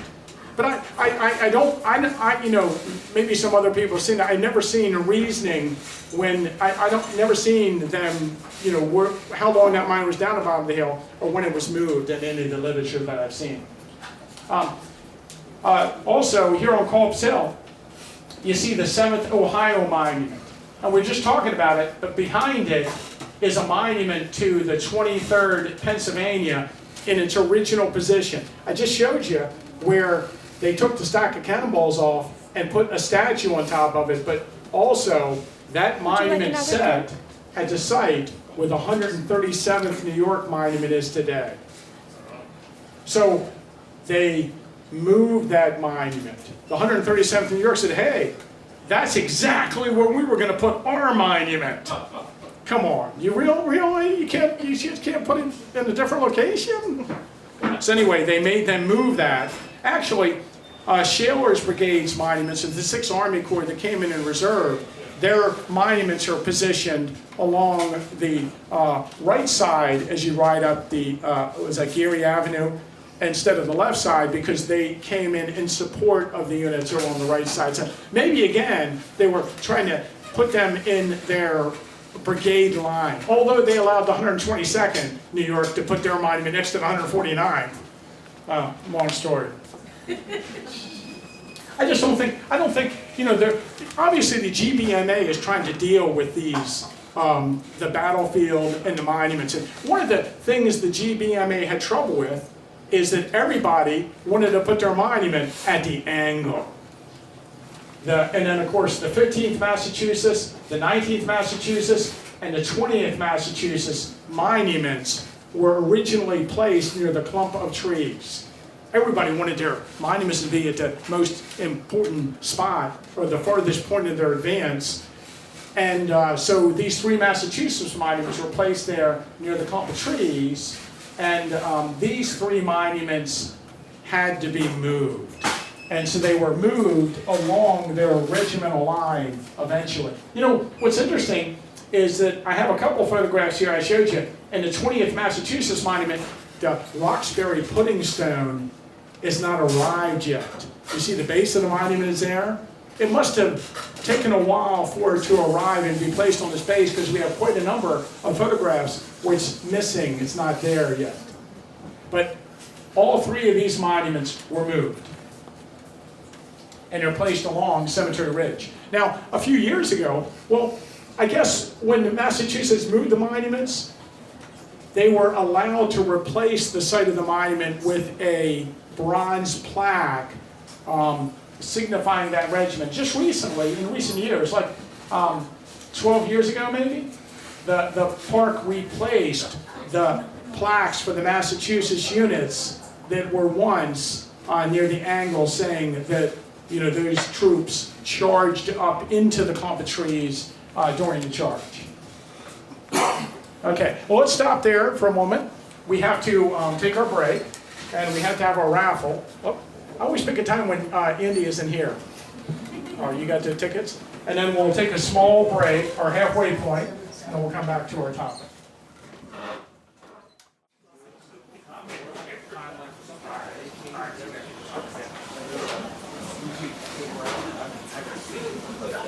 But I don't, you know, maybe some other people have seen that. I've never seen reasoning when, never seen them, you know, how long that mine was down the bottom of the hill or when it was moved in any of the literature that I've seen. Also, here on Culp's Hill, you see the 7th Ohio Monument. And we're just talking about it, but behind it is a monument to the 23rd Pennsylvania in its original position. I just showed you where they took the stack of cannonballs off and put a statue on top of it, but also that monument set at the site where the 137th New York monument is today. So they moved that monument. The 137th New York said, hey, that's exactly where we were going to put our monument. Come on, you really? You just can't put it in a different location? So anyway, they made them move that. Actually, Shaler's Brigade's monuments of the 6th Army Corps that came in reserve, their monuments are positioned along the right side as you ride up the, was that Geary Avenue, instead of the left side, because they came in support of the units who were on the right side. So maybe again, they were trying to put them in their brigade line, although they allowed the 122nd New York to put their monument next to the 149th. Long story. I don't think, you know, obviously the GBMA is trying to deal with these, the battlefield and the monuments. And one of the things the GBMA had trouble with is that everybody wanted to put their monument at the angle. And then, of course, the 15th Massachusetts, the 19th Massachusetts, and the 20th Massachusetts monuments were originally placed near the clump of trees. Everybody wanted their monuments to be at the most important spot, or the farthest point of their advance. And so these 3 Massachusetts monuments were placed there near the clump of trees. And these 3 monuments had to be moved. And so they were moved along their regimental line eventually. You know, what's interesting is that I have a couple photographs here I showed you. In the 20th Massachusetts monument, the Roxbury pudding stone is not arrived yet. You see the base of the monument is there? It must have taken a while for it to arrive and be placed on this base because we have quite a number of photographs where it's missing, it's not there yet. But all 3 of these monuments were moved. And they're placed along Cemetery Ridge. Now, a few years ago, well, I guess when Massachusetts moved the monuments, they were allowed to replace the site of the monument with a bronze plaque signifying that regiment. Just recently, in recent years, like 12 years ago maybe, the park replaced the plaques for the Massachusetts units that were once near the angle saying that, you know, those troops charged up into the clump of trees during the charge. Okay, well, let's stop there for a moment. We have to take our break, and we have to have our raffle. Oh, I always pick a time when Andy isn't here. Oh, you got the tickets? And then we'll take a small break, our halfway point, and then we'll come back to our topic.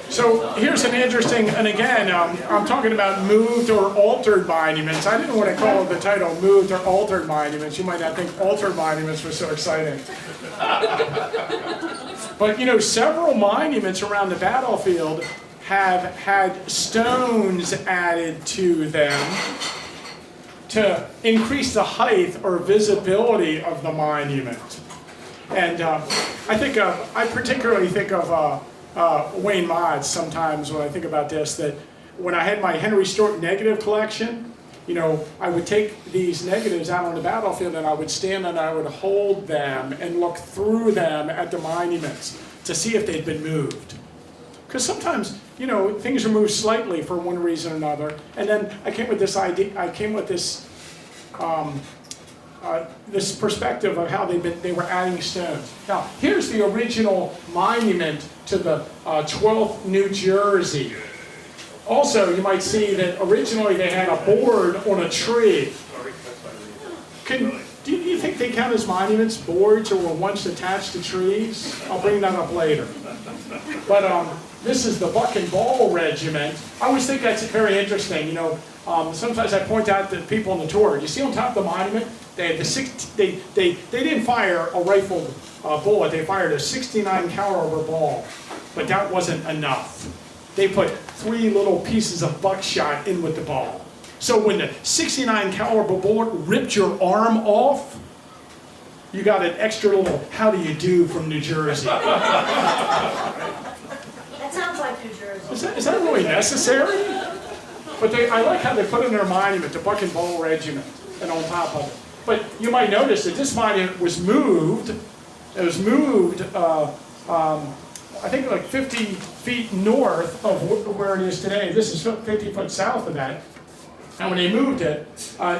So here's an interesting, and again, I'm talking about moved or altered monuments. I didn't want to call the title moved or altered monuments. You might not think altered monuments were so exciting. But you know, several monuments around the battlefield have had stones added to them to increase the height or visibility of the monument. And I particularly think of Wayne Mods sometimes when I think about this, that when I had my Henry Stork negative collection, you know, I would take these negatives out on the battlefield and I would stand and I would hold them and look through them at the monuments to see if they'd been moved. Because sometimes, you know, things are moved slightly for one reason or another. And then I came with this idea, this perspective of how they were adding stones. Now, here's the original monument to the 12th New Jersey. Also, you might see that originally they had a board on a tree. Do Do you think they count as monuments, boards, or were once attached to trees? I'll bring that up later. But this is the Buck and Ball Regiment. I always think that's very interesting. You know, sometimes I point out to people on the tour. You see on top of the monument, they had they didn't fire a rifled bullet. They fired a 69 caliber ball, but that wasn't enough. They put 3 little pieces of buckshot in with the ball. So when the 69 caliber bullet ripped your arm off, you got an extra little "how do you do" from New Jersey. That sounds like New Jersey. Is that really necessary? But I like how they put in their monument, the Buck and Ball Regiment, and on top of it. But you might notice that this monument was moved. It was moved, I think like 50 feet north of where it is today. This is 50 foot south of that. And when they moved it,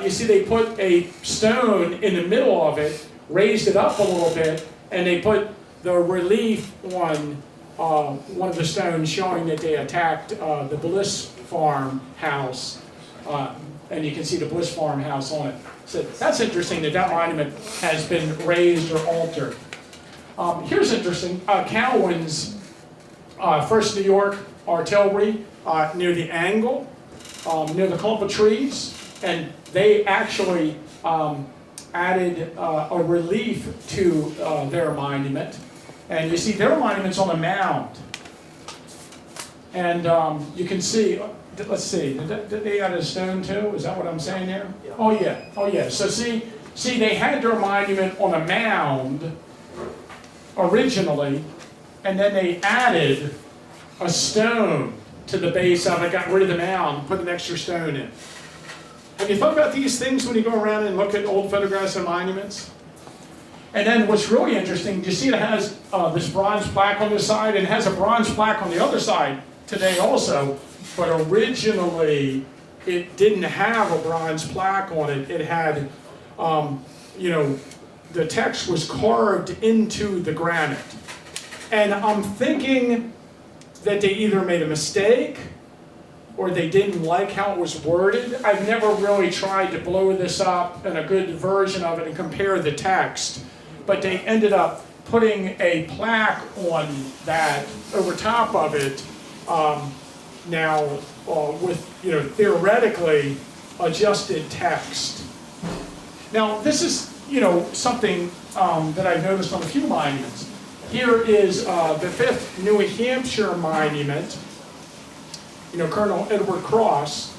you see they put a stone in the middle of it, raised it up a little bit, and they put the relief on one of the stones showing that they attacked the Bliss farmhouse. And you can see the Bliss farmhouse on it. So that's interesting that that monument has been raised or altered. Here's interesting, Cowan's 1st New York Artillery near the angle, near the clump of trees, and they actually added a relief to their monument. And you see their monument's on a mound. And you can see, let's see, did they add a stone too? Is that what I'm saying there? Yeah. Oh yeah. So see, they had their monument on a mound originally, and then they added a stone to the base of it, got rid of the mound, put an extra stone in. Have you thought about these things when you go around and look at old photographs of monuments? And then what's really interesting, you see it has this bronze plaque on this side, and it has a bronze plaque on the other side today also, but originally it didn't have a bronze plaque on it. It had, the text was carved into the granite. And I'm thinking that they either made a mistake or they didn't like how it was worded. I've never really tried to blow this up in a good version of it and compare the text, but they ended up putting a plaque on that over top of it now with theoretically adjusted text. Now this is something that I've noticed on a few monuments. Here is the 5th New Hampshire monument, Colonel Edward Cross.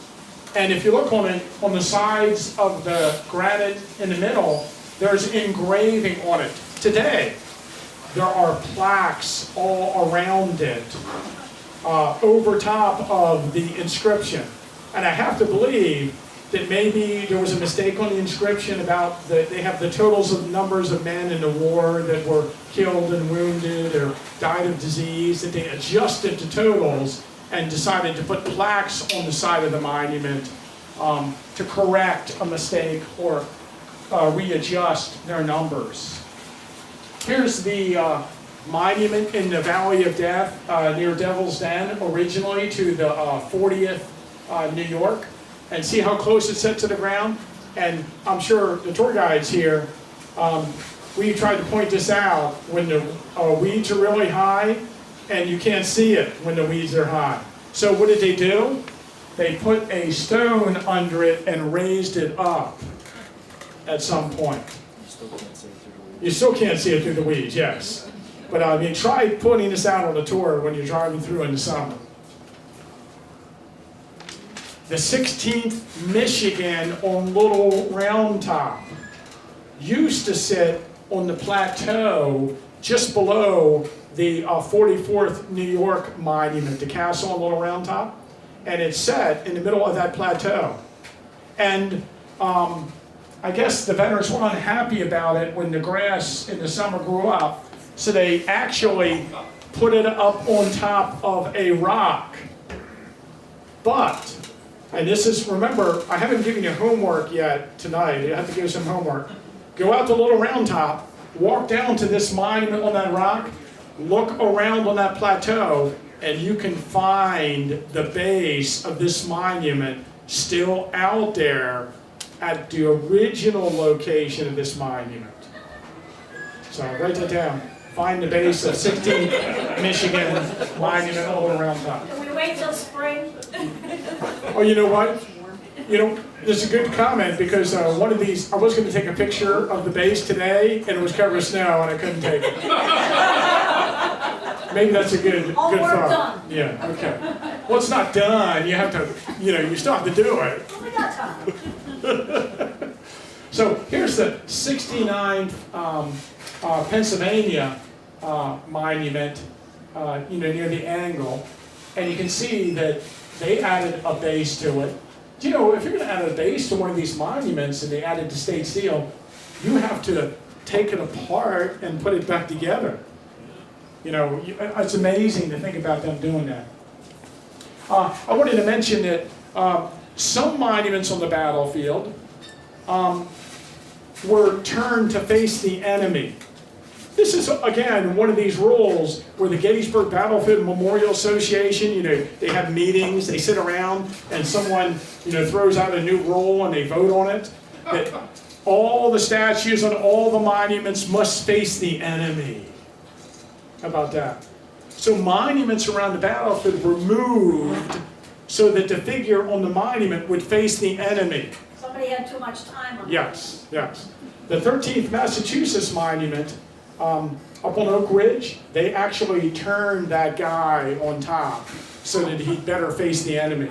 And if you look on it, on the sides of the granite in the middle, there's engraving on it. Today, there are plaques all around it, over top of the inscription. And I have to believe that maybe there was a mistake on the inscription about they have the totals of numbers of men in the war that were killed and wounded or died of disease, that they adjusted the totals and decided to put plaques on the side of the monument to correct a mistake or readjust their numbers. Here's the monument in the Valley of Death near Devil's Den, originally to the 40th New York. And see how close it's set to the ground? And I'm sure the tour guides here, we tried to point this out when the weeds are really high and you can't see it when the weeds are high. So what did they do? They put a stone under it and raised it up at some point. You still can't see it through the weeds, yes. But try putting this out on a tour when you're driving through in the summer. The 16th Michigan on Little Round Top used to sit on the plateau just below the 44th New York monument, the castle on Little Round Top, and it's set in the middle of that plateau. And I guess the veterans were unhappy about it when the grass in the summer grew up, so they actually put it up on top of a rock. But, and this is, remember, I haven't given you homework yet tonight. You have to give you some homework. Go out to Little Round Top, walk down to this monument on that rock, look around on that plateau, and you can find the base of this monument still out there at the original location of this monument. So write that down. Find the base of 16th Michigan monument all around town. Can we wait till spring? Oh, you know what? You know, this is a good comment because one of these, I was going to take a picture of the base today and it was covered with snow and I couldn't take it. Maybe that's a good All work thought. done. Yeah, okay. Well, it's not done. You have to, you know, you still have to do it. Well, we got time. So here's the 69th Pennsylvania monument, you know, near the angle. And you can see that they added a base to it. You know, if you're going to add a base to one of these monuments and they added the state seal, you have to take it apart and put it back together. You know, it's amazing to think about them doing that. I wanted to mention that some monuments on the battlefield were turned to face the enemy. This is, again, one of these rules where the Gettysburg Battlefield Memorial Association, you know, they have meetings, they sit around, and someone, you know, throws out a new rule and they vote on it. That all the statues on all the monuments must face the enemy. How about that? So monuments around the battlefield were moved so that the figure on the monument would face the enemy. Somebody had too much time on it. Yes, yes. The 13th Massachusetts monument up on Oak Ridge, they actually turned that guy on top so that he'd better face the enemy.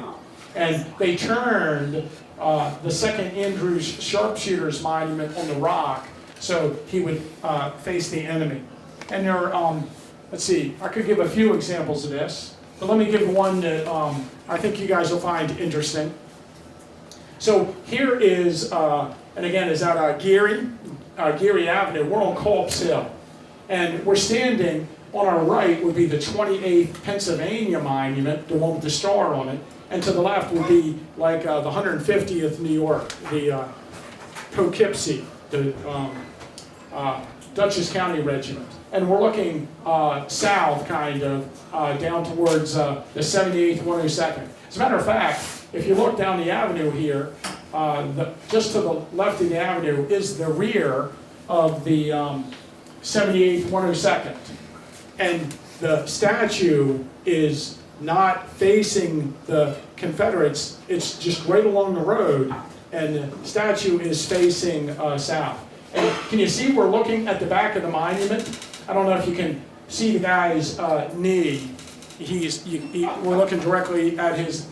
And they turned the 2nd Andrews Sharpshooters monument on the rock so he would face the enemy. And there are, let's see, I could give a few examples of this, but let me give one that I think you guys will find interesting. So here is, and again, is out Geary Avenue. We're on Culp's Hill. And we're standing, on our right would be the 28th Pennsylvania monument, the one with the star on it. And to the left would be like the 150th New York, the Poughkeepsie, the Dutchess County Regiment. And we're looking south, kind of, down towards the 78th 102nd. As a matter of fact, if you look down the avenue here, just to the left of the avenue is the rear of the 78th 102nd. And the statue is not facing the Confederates, it's just right along the road, and the statue is facing south. And can you see we're looking at the back of the monument? I don't know if you can see the guy's knee. We're looking directly at his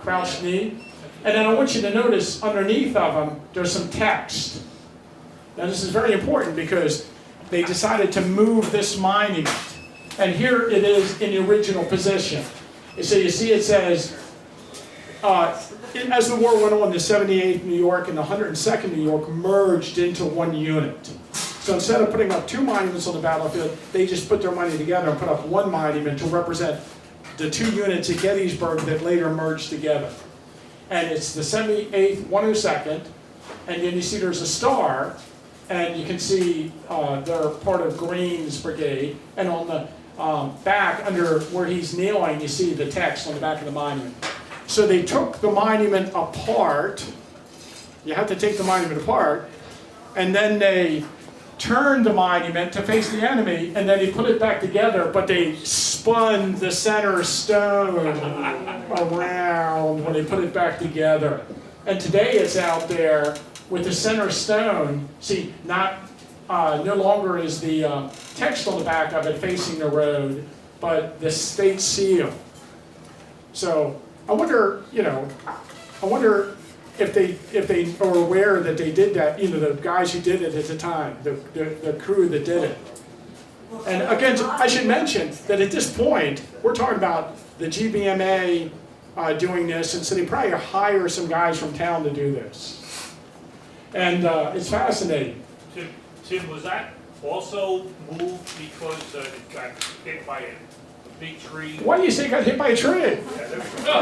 crouched knee. And then I want you to notice underneath of him, there's some text. Now this is very important because they decided to move this monument. And here it is in the original position. So you see it says, as the war went on, the 78th New York and the 102nd New York merged into one unit. So instead of putting up two monuments on the battlefield, they just put their money together and put up one monument to represent the two units at Gettysburg that later merged together. And it's the 78th 102nd, and then you see there's a star, and you can see they're part of Greene's brigade, and on the back, under where he's kneeling, you see the text on the back of the monument. So they took the monument apart, you have to take the monument apart, and then they turned the monument to face the enemy, and then they put it back together, but they spun the center stone around when they put it back together. And today it's out there with the center stone, see, no longer is the text on the back of it facing the road, but the state seal. So I wonder, if they are aware that they did that, the guys who did it at the time, the crew that did it. And again, I should mention that at this point, we're talking about the GBMA doing this, and so they probably hire some guys from town to do this. And it's fascinating. Tim, was that also moved because it got hit by a big tree? Why do you say it got hit by a tree? Yeah, there we go.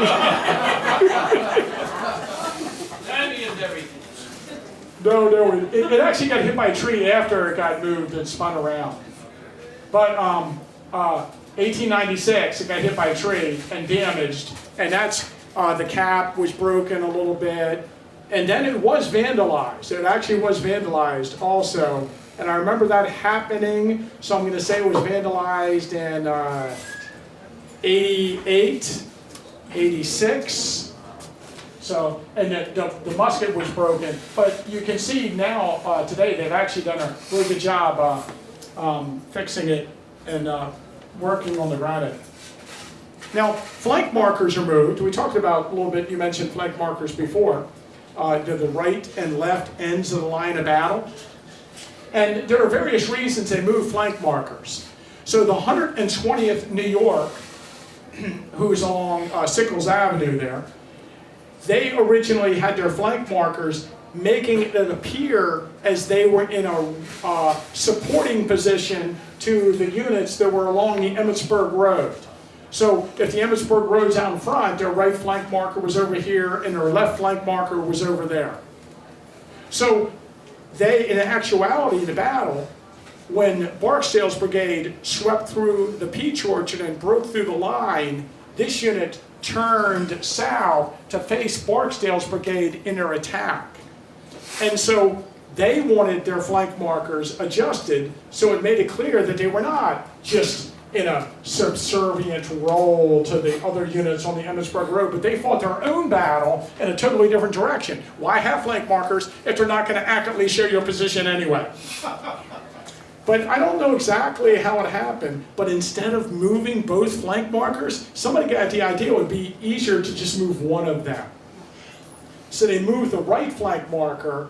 Danny and everything. No, it actually got hit by a tree after it got moved and spun around. But 1896, it got hit by a tree and damaged, and that's the cap was broken a little bit. And then it was vandalized. It actually was vandalized also. And I remember that happening, so I'm going to say it was vandalized in 88, 86. So, and the musket was broken. But you can see now, today, they've actually done a really good job fixing it and working on the granite. Now, flank markers are moved. We talked about a little bit, you mentioned flank markers before. To the right and left ends of the line of battle. And there are various reasons they move flank markers. So the 120th New York, who's along Sickles Avenue there, they originally had their flank markers making it appear as they were in a supporting position to the units that were along the Emmitsburg Road. So if the Emmitsburg Road's out in front, their right flank marker was over here and their left flank marker was over there. So they, in actuality, in the battle, when Barksdale's brigade swept through the peach orchard and broke through the line, this unit turned south to face Barksdale's brigade in their attack. And so they wanted their flank markers adjusted so it made it clear that they were not just in a subservient role to the other units on the Emmitsburg Road, but they fought their own battle in a totally different direction. Why have flank markers if they're not going to accurately show your position anyway? But I don't know exactly how it happened, but instead of moving both flank markers, somebody got the idea it would be easier to just move one of them. So they moved the right flank marker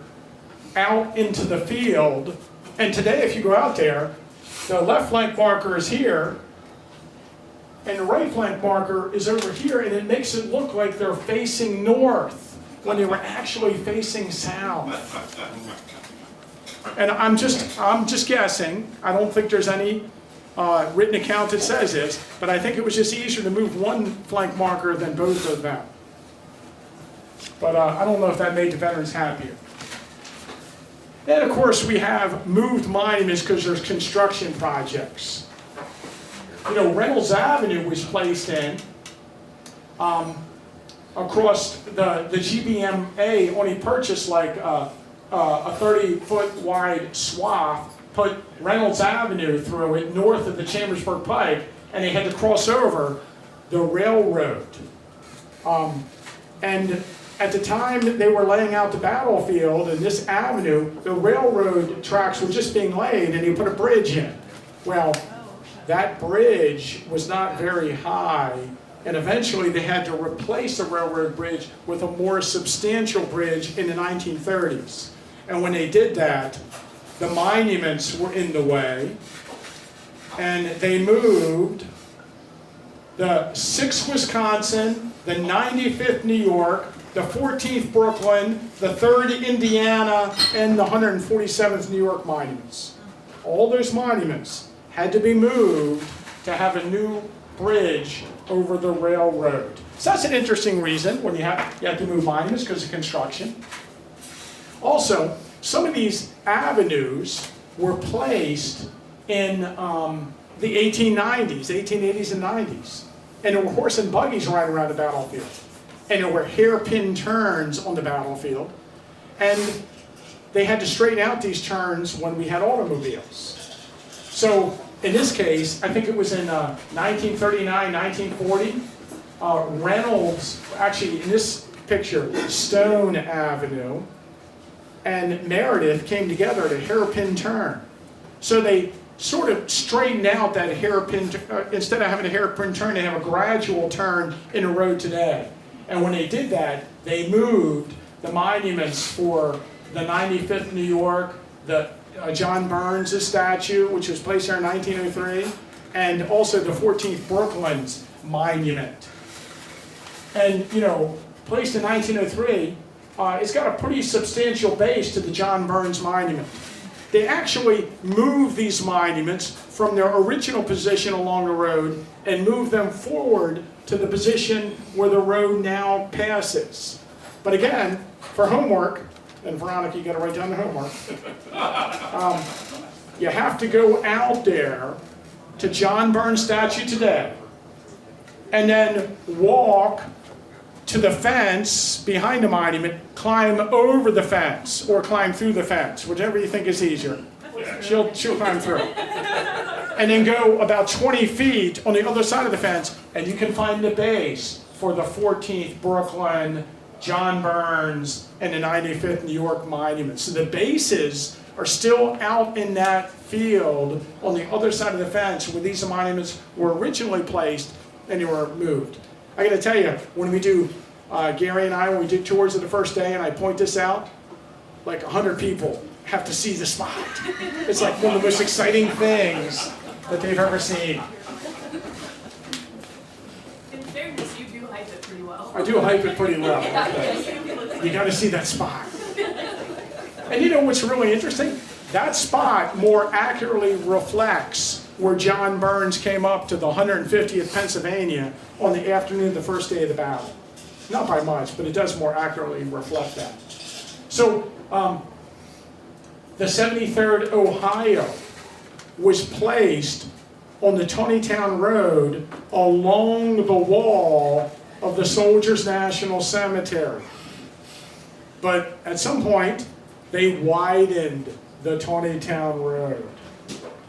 out into the field, and today if you go out there, the left flank marker is here, and the right flank marker is over here, and it makes it look like they're facing north when they were actually facing south. And I'm just guessing. I don't think there's any written account that says this, but I think it was just easier to move one flank marker than both of them. But I don't know if that made the veterans happier. And of course, we have moved monuments because there's construction projects. You know, Reynolds Avenue was placed in across the GBMA only purchased like a 30-foot wide swath, put Reynolds Avenue through it north of the Chambersburg Pike, and they had to cross over the railroad. And at the time that they were laying out the battlefield in this avenue, the railroad tracks were just being laid and he put a bridge in. Well, that bridge was not very high, and eventually they had to replace the railroad bridge with a more substantial bridge in the 1930s. And when they did that, the monuments were in the way, and they moved the 6th Wisconsin, the 95th New York, the 14th Brooklyn, the 3rd Indiana, and the 147th New York monuments. All those monuments had to be moved to have a new bridge over the railroad. So that's an interesting reason when you have to move monuments because of construction. Also, some of these avenues were placed in the 1890s, 1880s and 90s. And there were horse and buggies riding around the battlefield. And there were hairpin turns on the battlefield. And they had to straighten out these turns when we had automobiles. So in this case, I think it was in 1939, 1940, Reynolds, actually in this picture, Stone Avenue and Meredith came together at a hairpin turn. So they sort of straightened out that hairpin, instead of having a hairpin turn, they have a gradual turn in the road today. And when they did that, they moved the monuments for the 95th New York, the John Burns' statue, which was placed there in 1903, and also the 14th Brooklyn's monument. And, you know, placed in 1903, it's got a pretty substantial base to the John Burns monument. They actually moved these monuments from their original position along the road and moved them forward to the position where the road now passes. But again, for homework, and Veronica, you got to write down the homework, you have to go out there to John Burns statue today and then walk to the fence behind the monument, climb over the fence or climb through the fence, whichever you think is easier. She'll climb through. And then go about 20 feet on the other side of the fence, and you can find the base for the 14th Brooklyn, John Burns, and the 95th New York monuments. So the bases are still out in that field on the other side of the fence where these monuments were originally placed and they were moved. I got to tell you, when we do, Gary and I, when we do tours of the first day and I point this out, like 100 people have to see the spot. It's like one of the most exciting things that they've ever seen. In fairness, you do hype it pretty well. I do hype it pretty well. You got to see that spot. And you know what's really interesting? That spot more accurately reflects where John Burns came up to the 150th Pennsylvania on the afternoon of the first day of the battle. Not by much, but it does more accurately reflect that. So the 73rd Ohio was placed on the Tonytown Road along the wall of the Soldiers National Cemetery. But at some point, they widened the Tonytown Road.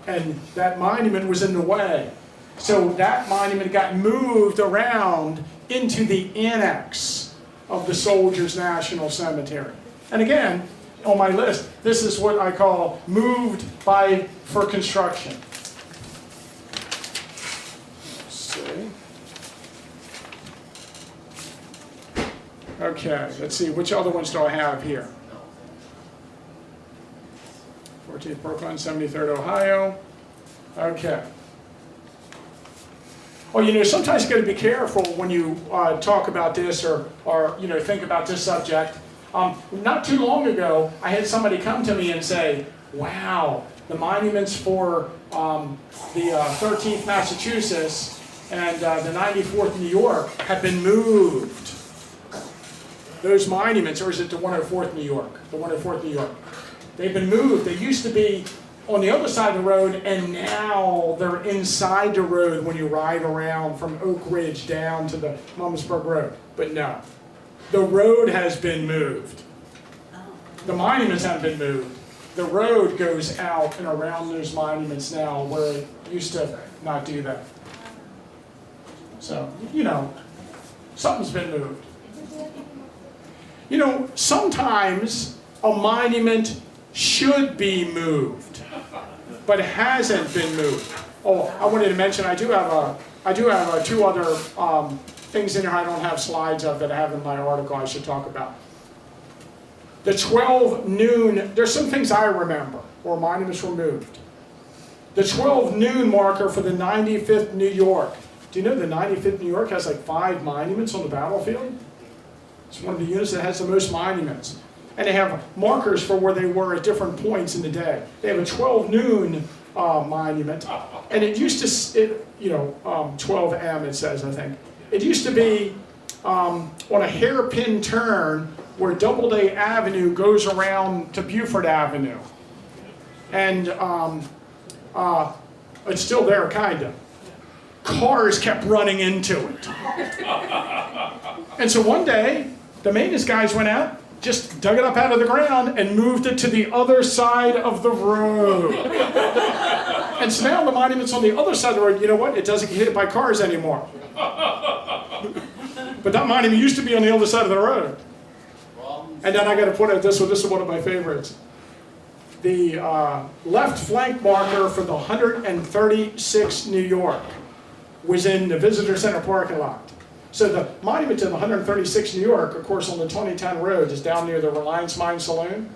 And that monument was in the way. So that monument got moved around into the annex of the Soldiers National Cemetery. And again, on my list, this is what I call moved for construction. Let's see. Okay, let's see, which other ones do I have here? 14th Brooklyn, 73rd Ohio. Okay. Well, you know, sometimes you got to be careful when you talk about this or you know, think about this subject. Not too long ago, I had somebody come to me and say, wow, the monuments for the 13th Massachusetts and the 94th New York have been moved. Those monuments, or is it the 104th New York? The 104th New York. They've been moved. They used to be on the other side of the road, and now they're inside the road when you ride around from Oak Ridge down to the Mumsburg Road. But no, the road has been moved. The monuments haven't been moved. The road goes out and around those monuments now, where it used to not do that. So, you know, something's been moved. You know, sometimes a monument should be moved, but it hasn't been moved. Oh, I wanted to mention, I do have two other things in here I don't have slides of that I have in my article I should talk about. The 12 noon, there's some things I remember where monuments were moved. The 12 noon marker for the 95th New York. Do you know the 95th New York has like 5 monuments on the battlefield? It's one of the units that has the most monuments. And they have markers for where they were at different points in the day. They have a 12 noon monument, and it used to, 12 M it says, I think. It used to be on a hairpin turn where Doubleday Avenue goes around to Buford Avenue. And it's still there, kind of. Cars kept running into it. And so one day, the maintenance guys went out, just dug it up out of the ground and moved it to the other side of the road. And so now the monument's on the other side of the road. You know what? It doesn't get hit by cars anymore. But that monument used to be on the other side of the road. And then I got to put out this one. This is one of my favorites. The left flank marker for the 136th New York was in the Visitor Center parking lot. So the monument to the 136th New York, of course, on the Tonytown Road, is down near the Reliance Mine Saloon.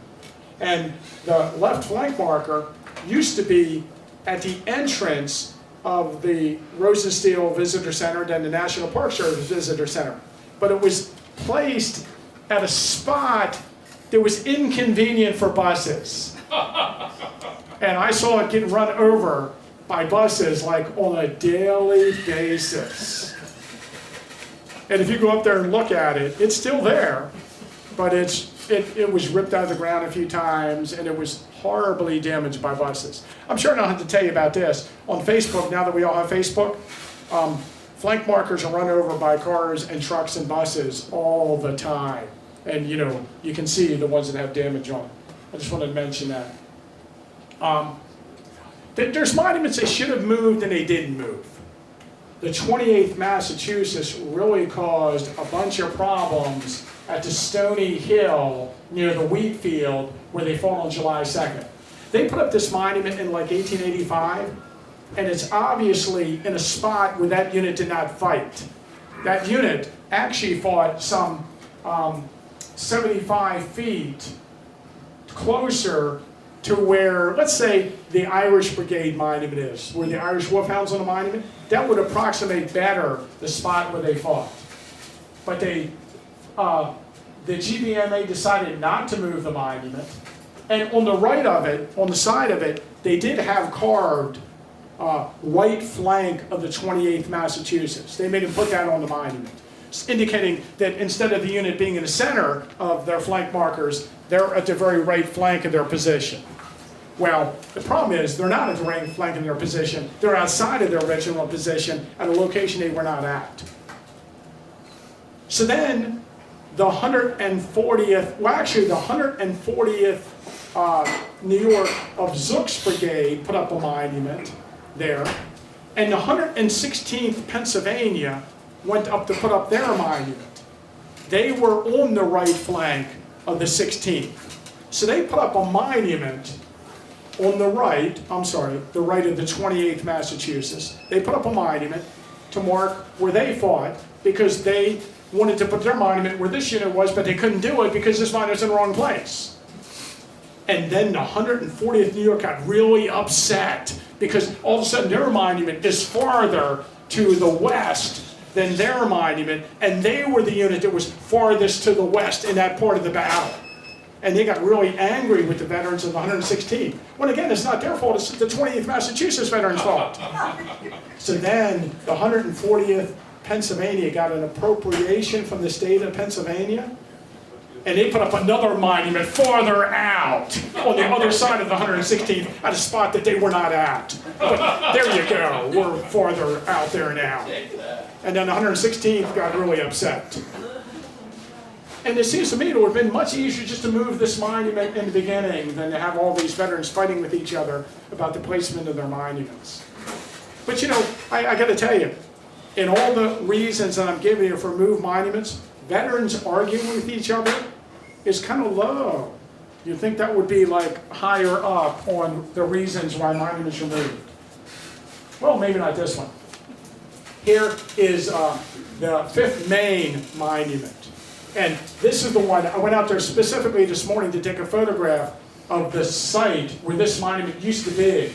And the left flank marker used to be at the entrance of the Rosenstiel Visitor Center, then the National Park Service Visitor Center. But it was placed at a spot that was inconvenient for buses. And I saw it get run over by buses like on a daily basis. And if you go up there and look at it, it's still there, but it was ripped out of the ground a few times, and it was horribly damaged by buses. I'm sure I don't have to tell you about this. On Facebook, now that we all have Facebook, flank markers are run over by cars and trucks and buses all the time. And you can see the ones that have damage on. I just wanted to mention that. There's monuments they should have moved and they didn't move. The 28th Massachusetts really caused a bunch of problems at the Stony Hill near the wheat field where they fought on July 2nd. They put up this monument in like 1885, and it's obviously in a spot where that unit did not fight. That unit actually fought some 75 feet closer to where, let's say, the Irish Brigade monument is, where the Irish Wolfhounds on the monument. That would approximate better the spot where they fought. But the GBMA decided not to move the monument. And on the right of it, on the side of it, they did have carved right flank of the 28th Massachusetts. They made them put that on the monument, indicating that instead of the unit being in the center of their flank markers, they're at the very right flank of their position. Well, the problem is they're not at the right flank of their position. They're outside of their original position at a location they were not at. So then the 140th, well actually the 140th New York of Zook's brigade put up a monument there, and the 116th Pennsylvania went up to put up their monument. They were on the right flank of the 16th. So they put up a monument on the right, the right of the 28th Massachusetts. They put up a monument to mark where they fought because they wanted to put their monument where this unit was, but they couldn't do it because this monument's in the wrong place. And then the 140th New York got really upset because all of a sudden their monument is farther to the west than their monument, and they were the unit that was farthest to the west in that part of the battle. And they got really angry with the veterans of the 116th. When again, it's not their fault, it's the 20th Massachusetts veterans' fault. So then the 140th Pennsylvania got an appropriation from the state of Pennsylvania, and they put up another monument farther out on the other side of the 116th at a spot that they were not at. But there you go, we're farther out there now. And then the 116th got really upset. And it seems to me it would have been much easier just to move this monument in the beginning than to have all these veterans fighting with each other about the placement of their monuments. But I got to tell you, in all the reasons that I'm giving you for moved monuments, veterans arguing with each other is kind of low. You'd think that would be like higher up on the reasons why monuments are moved. Well, maybe not this one. Here is the 5th Maine monument. And this is the one, I went out there specifically this morning to take a photograph of the site where this monument used to be.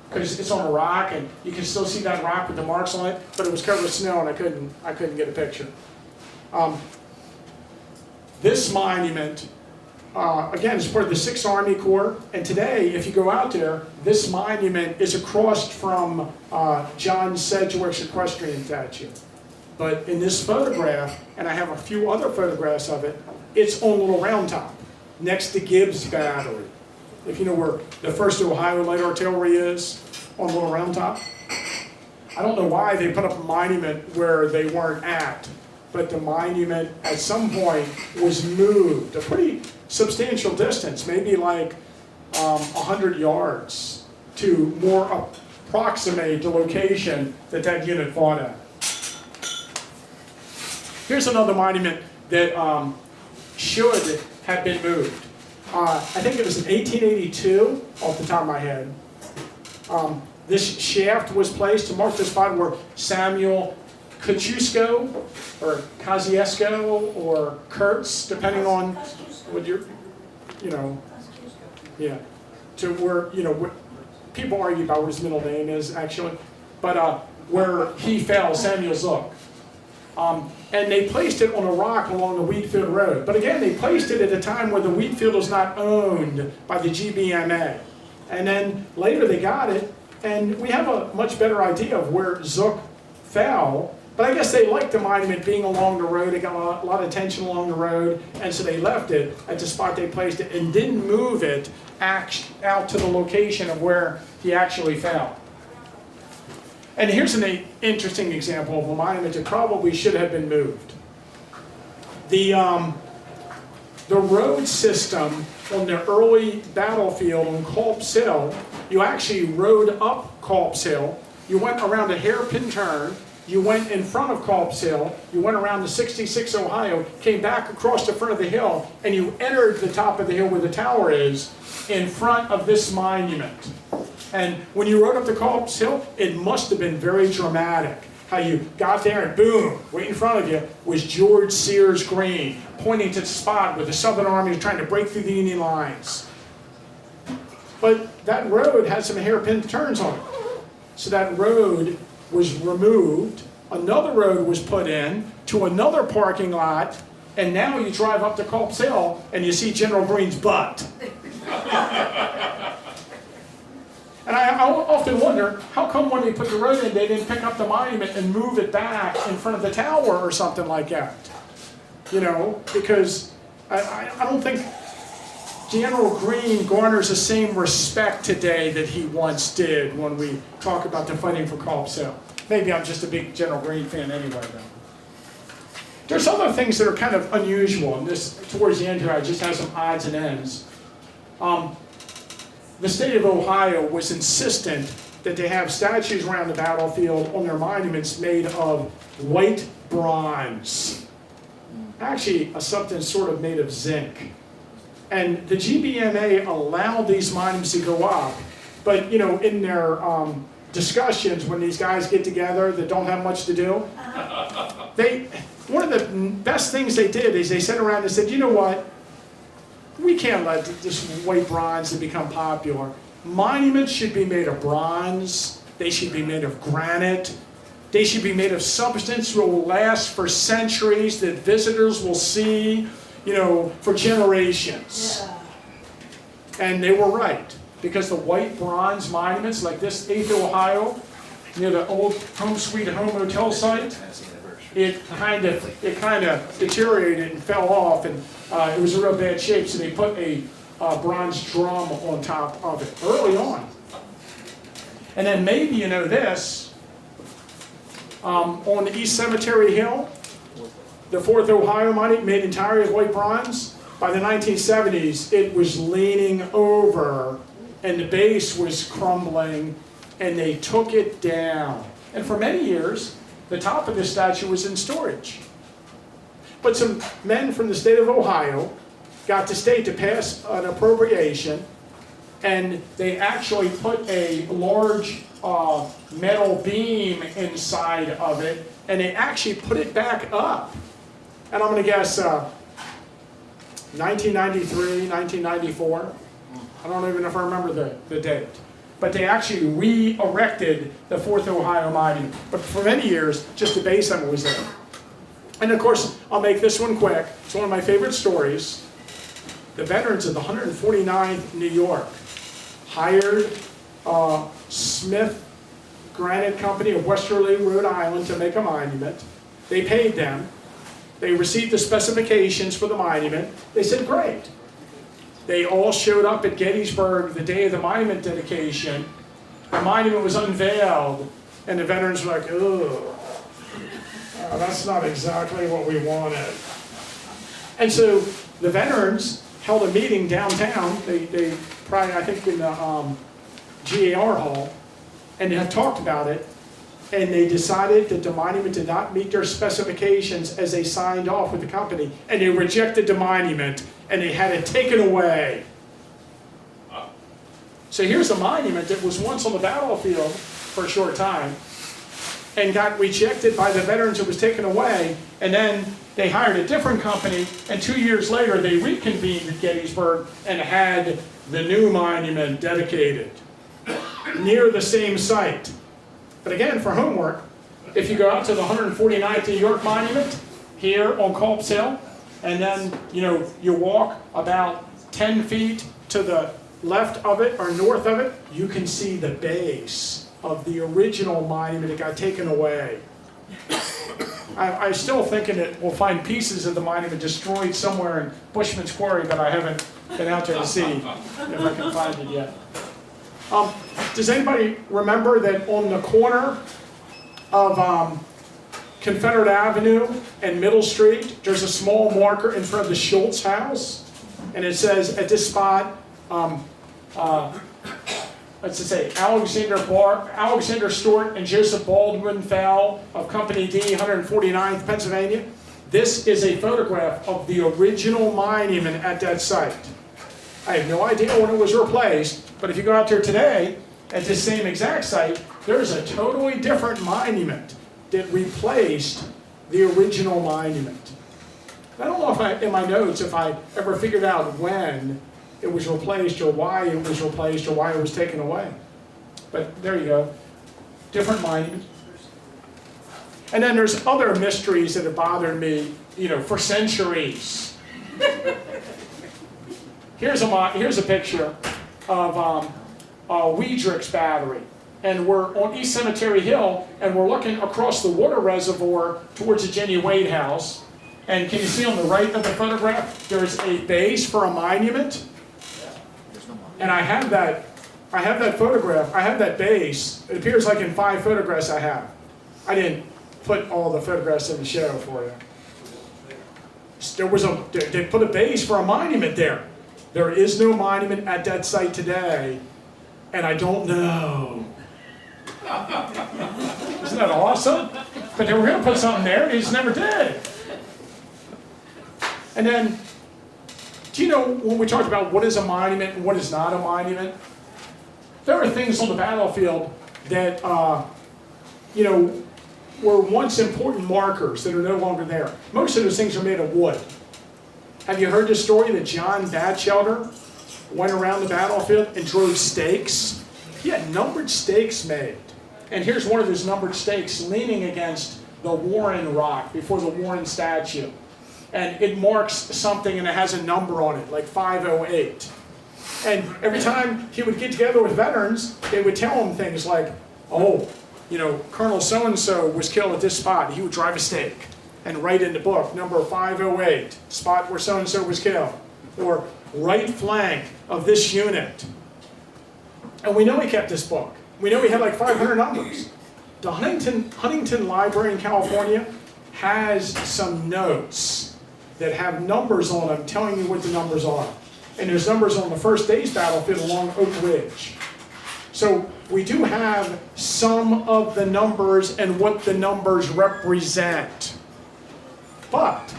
Because it's on a rock, and you can still see that rock with the marks on it, but it was covered with snow, and I couldn't get a picture. This monument, again, is part of the 6th Army Corps, and today, if you go out there, this monument is across from John Sedgwick's equestrian statue. But in this photograph, and I have a few other photographs of it, it's on Little Round Top, next to Gibbs Battery. If you know where the 1st Ohio Light Artillery is, on Little Round Top. I don't know why they put up a monument where they weren't at, but the monument at some point was moved a pretty substantial distance, maybe like 100 yards, to more approximate the location that that unit fought at. Here's another monument that should have been moved. I think it was in 1882, off the top of my head. This shaft was placed to mark the spot where Samuel Kosciuszko, or Kosciuszko, or Kurtz, depending on what you're, to where, people argue about what his middle name is, actually, but where he fell, Samuel Zook. And they placed it on a rock along the Wheatfield Road. But again, they placed it at a time where the Wheatfield was not owned by the GBMA. And then later they got it, and we have a much better idea of where Zook fell. But I guess they liked the monument being along the road. It got a lot of attention along the road, and so they left it at the spot they placed it and didn't move it out to the location of where he actually fell. And here's an interesting example of a monument that probably should have been moved. The road system on the early battlefield on Culp's Hill, you actually rode up Culp's Hill, you went around a hairpin turn, you went in front of Culp's Hill, you went around the 66 Ohio, came back across the front of the hill, and you entered the top of the hill where the tower is in front of this monument. And when you rode up the Culp's Hill, it must have been very dramatic. How you got there and boom, right in front of you was George Sears Green, pointing to the spot where the Southern Army was trying to break through the Union lines. But that road had some hairpin turns on it. So that road was removed, another road was put in to another parking lot, and now you drive up to Culp's Hill and you see General Green's butt. And I often wonder, how come when they put the road in, they didn't pick up the monument and move it back in front of the tower or something like that? You know, because I don't think General Green garners the same respect today that he once did when we talk about the fighting for Culp's Hill. Maybe I'm just a big General Green fan anyway, though. There's other things that are kind of unusual, and this, towards the end here, I just have some odds and ends. The state of Ohio was insistent that they have statues around the battlefield on their monuments made of white bronze. Actually, a substance sort of made of zinc. And the GBMA allowed these monuments to go up, but you know, in their discussions when these guys get together that don't have much to do, one of the best things they did is they sat around and said, you know what? We can't let this white bronze to become popular. Monuments should be made of bronze. They should be made of granite. They should be made of substance that will last for centuries, that visitors will see, you know, for generations. Yeah. And they were right, because the white bronze monuments like this 8th Ohio, near the old Home Sweet Home Hotel site, it kind of deteriorated and fell off, and it was in real bad shape, so they put a bronze drum on top of it early on. And then maybe you know this, on the East Cemetery Hill, the 4th Ohio monument made entirely of white bronze. By the 1970s, it was leaning over, and the base was crumbling, and they took it down. And for many years, the top of the statue was in storage. But some men from the state of Ohio got the state to pass an appropriation, and they actually put a large metal beam inside of it, and they actually put it back up. And I'm going to guess 1993, 1994. I don't even know if I remember the date. But they actually re-erected the 4th Ohio monument. But for many years, just the base of it was there. And of course, I'll make this one quick. It's one of my favorite stories. The veterans of the 149th New York hired Smith Granite Company of Westerly, Rhode Island to make a monument. They paid them. They received the specifications for the monument. They said, great. They all showed up at Gettysburg the day of the monument dedication. The monument was unveiled, and the veterans were like, ugh, that's not exactly what we wanted. And so the veterans held a meeting downtown. They probably, I think, in the GAR hall, and they had talked about it, and they decided that the monument did not meet their specifications as they signed off with the company, and they rejected the monument, and they had it taken away. So here's a monument that was once on the battlefield for a short time, and got rejected by the veterans. It was taken away, and then they hired a different company, and 2 years later they reconvened at Gettysburg and had the new monument dedicated near the same site. But again, for homework, if you go out to the 149th New York Monument here on Culp's Hill, and then you walk about 10 feet to the left of it or north of it, you can see the base of the original monument that got taken away. I'm still thinking that we'll find pieces of the monument destroyed somewhere in Bushman's Quarry, but I haven't been out there to see if I can find it yet. Does anybody remember that on the corner of Confederate Avenue and Middle Street, there's a small marker in front of the Schultz house, and it says at this spot, let's just say Alexander Stewart and Joseph Baldwin Fell of Company D, 149th Pennsylvania. This is a photograph of the original monument at that site. I have no idea when it was replaced, but if you go out there today, at this same exact site, there's a totally different monument that replaced the original monument. I don't know if in my notes if I ever figured out when it was replaced or why it was replaced or why it was taken away. But there you go. Different monument. And then there's other mysteries that have bothered me, for centuries. Here's a picture of Weidrich's Battery. And we're on East Cemetery Hill, and we're looking across the water reservoir towards the Jenny Wade house. And can you see on the right of the photograph, there's a base for a monument? And I have that photograph, I have that base. It appears like in 5 photographs I have. I didn't put all the photographs in the show for you. They put a base for a monument there. There is no monument at that site today, and I don't know. Isn't that awesome? But they were going to put something there, and they just never did. And then, do you know when we talked about what is a monument and what is not a monument? There are things on the battlefield that, were once important markers that are no longer there. Most of those things are made of wood. Have you heard the story that John Batchelder went around the battlefield and drove stakes? He had numbered stakes made. And here's one of those numbered stakes leaning against the Warren Rock before the Warren statue. And it marks something and it has a number on it, like 508. And every time he would get together with veterans, they would tell him things like, Colonel so-and-so was killed at this spot. He would drive a stake and write in the book, number 508, spot where so-and-so was killed. Or right flank of this unit. And we know he kept this book. We know he had like 500 numbers. The Huntington Library in California has some notes that have numbers on them telling you what the numbers are. And there's numbers on the first day's battlefield along Oak Ridge. So we do have some of the numbers and what the numbers represent. But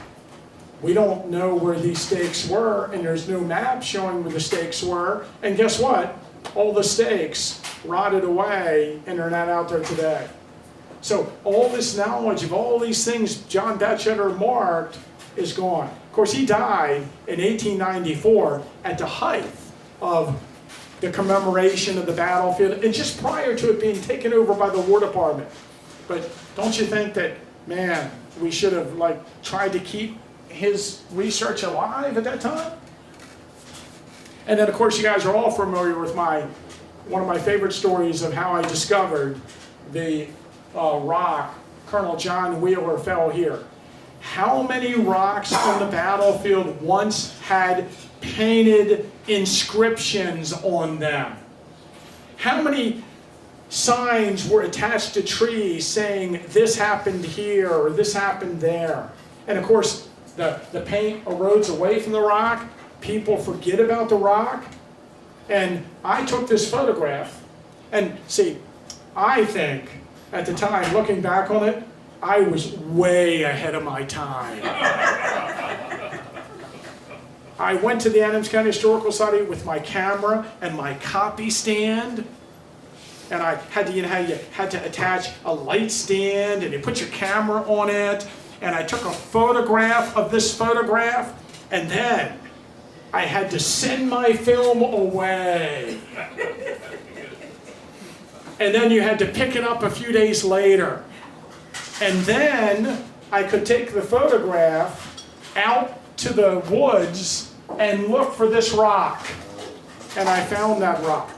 we don't know where these stakes were, and there's no map showing where the stakes were. And guess what? All the stakes rotted away, and they're not out there today. So all this knowledge of all these things John Batchelder marked is gone. Of course, he died in 1894 at the height of the commemoration of the battlefield, and just prior to it being taken over by the War Department. But don't you think that, man, we should have tried to keep his research alive at that time? And then, of course, you guys are all familiar with one of my favorite stories of how I discovered the rock Colonel John Wheeler fell here. How many rocks on the battlefield once had painted inscriptions on them? How many signs were attached to trees saying this happened here or this happened there? And of course, the paint erodes away from the rock. People forget about the rock. And I took this photograph, and see, I think at the time, looking back on it, I was way ahead of my time. I went to the Adams County Historical Society with my camera and my copy stand, and I had to, you had to attach a light stand, and you put your camera on it, and I took a photograph of this photograph, and then I had to send my film away. And then you had to pick it up a few days later. And then I could take the photograph out to the woods and look for this rock. And I found that rock.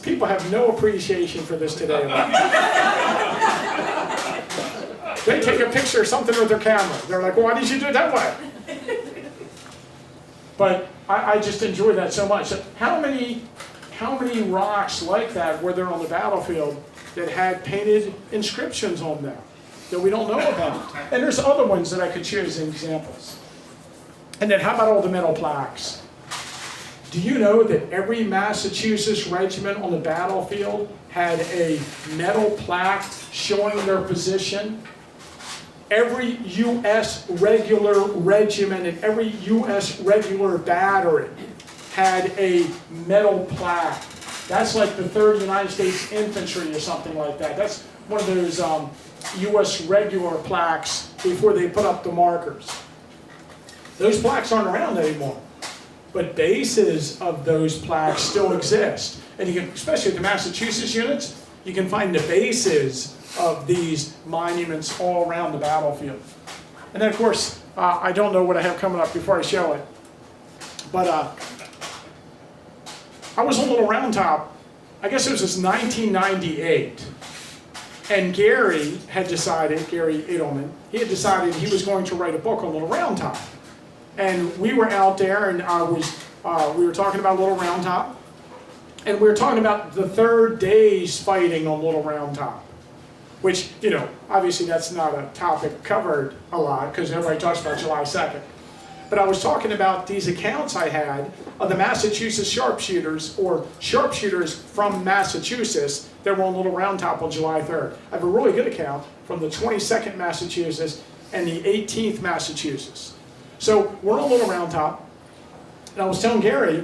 People have no appreciation for this today. They take a picture of something with their camera. They're like, why did you do it that way? But I just enjoy that so much. How many rocks like that were there on the battlefield that had painted inscriptions on them that we don't know about. And there's other ones that I could share as examples. And then how about all the metal plaques? Do you know that every Massachusetts regiment on the battlefield had a metal plaque showing their position? Every U.S. regular regiment and every U.S. regular battery had a metal plaque. That's like the 3rd United States Infantry or something like that. That's one of those U.S. regular plaques before they put up the markers. Those plaques aren't around anymore, but bases of those plaques still exist. And you can, especially with the Massachusetts units, you can find the bases of these monuments all around the battlefield. And then, of course, I don't know what I have coming up before I show it, but I was on Little Round Top, I guess it was 1998, and Gary Edelman, he had decided he was going to write a book on Little Round Top. And we were out there, and we were talking about Little Round Top, and we were talking about the 3rd day's fighting on Little Round Top, which, you know, obviously that's not a topic covered a lot, because everybody talks about July 2nd. But I was talking about these accounts I had of the Massachusetts sharpshooters, or sharpshooters from Massachusetts that were on Little Round Top on July 3rd. I have a really good account from the 22nd Massachusetts and the 18th Massachusetts. So we're on Little Round Top, and I was telling Gary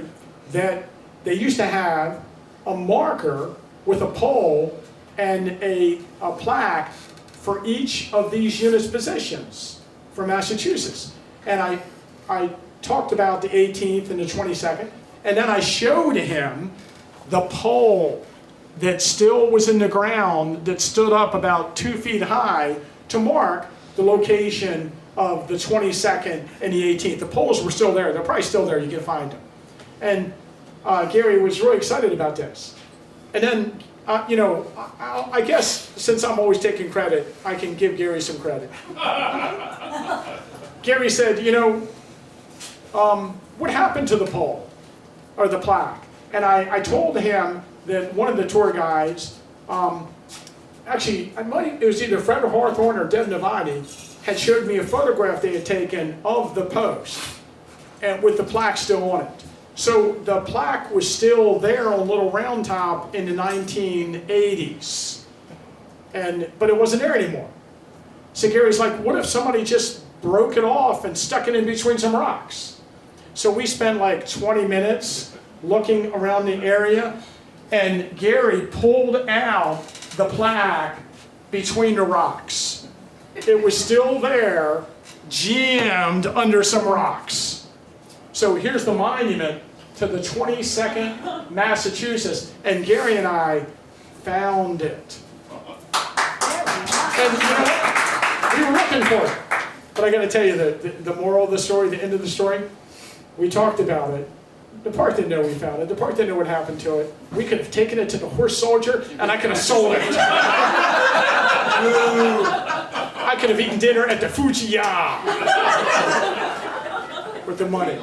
that they used to have a marker with a pole and a plaque for each of these units' positions for Massachusetts. And I talked about the 18th and the 22nd, and then I showed him the pole that still was in the ground, that stood up about 2 feet high to mark the location of the 22nd and the 18th. The poles were still there. They're probably still there. You can find them. And Gary was really excited about this. And then, you know, I guess since I'm always taking credit, I can give Gary some credit. Gary said, you know, what happened to the pole or the plaque? And I told him that one of the tour guides, actually, it was either Fred Hawthorne or Deb Navani, had showed me a photograph they had taken of the post, and with the plaque still on it. So the plaque was still there on Little Round Top in the 1980s, but it wasn't there anymore. So Gary's like, what if somebody just broke it off and stuck it in between some rocks? So we spent like 20 minutes looking around the area, and Gary pulled out the plaque between the rocks. It was still there, jammed under some rocks. So here's the monument to the 22nd Massachusetts, and Gary and I found it. And you know what? We were looking for it. But I got to tell you, the moral of the story, the end of the story, we talked about it. The park didn't know we found it. The park didn't know what happened to it. We could have taken it to the horse soldier, and I could have sold it. I could have eaten dinner at the Fujiya with the money.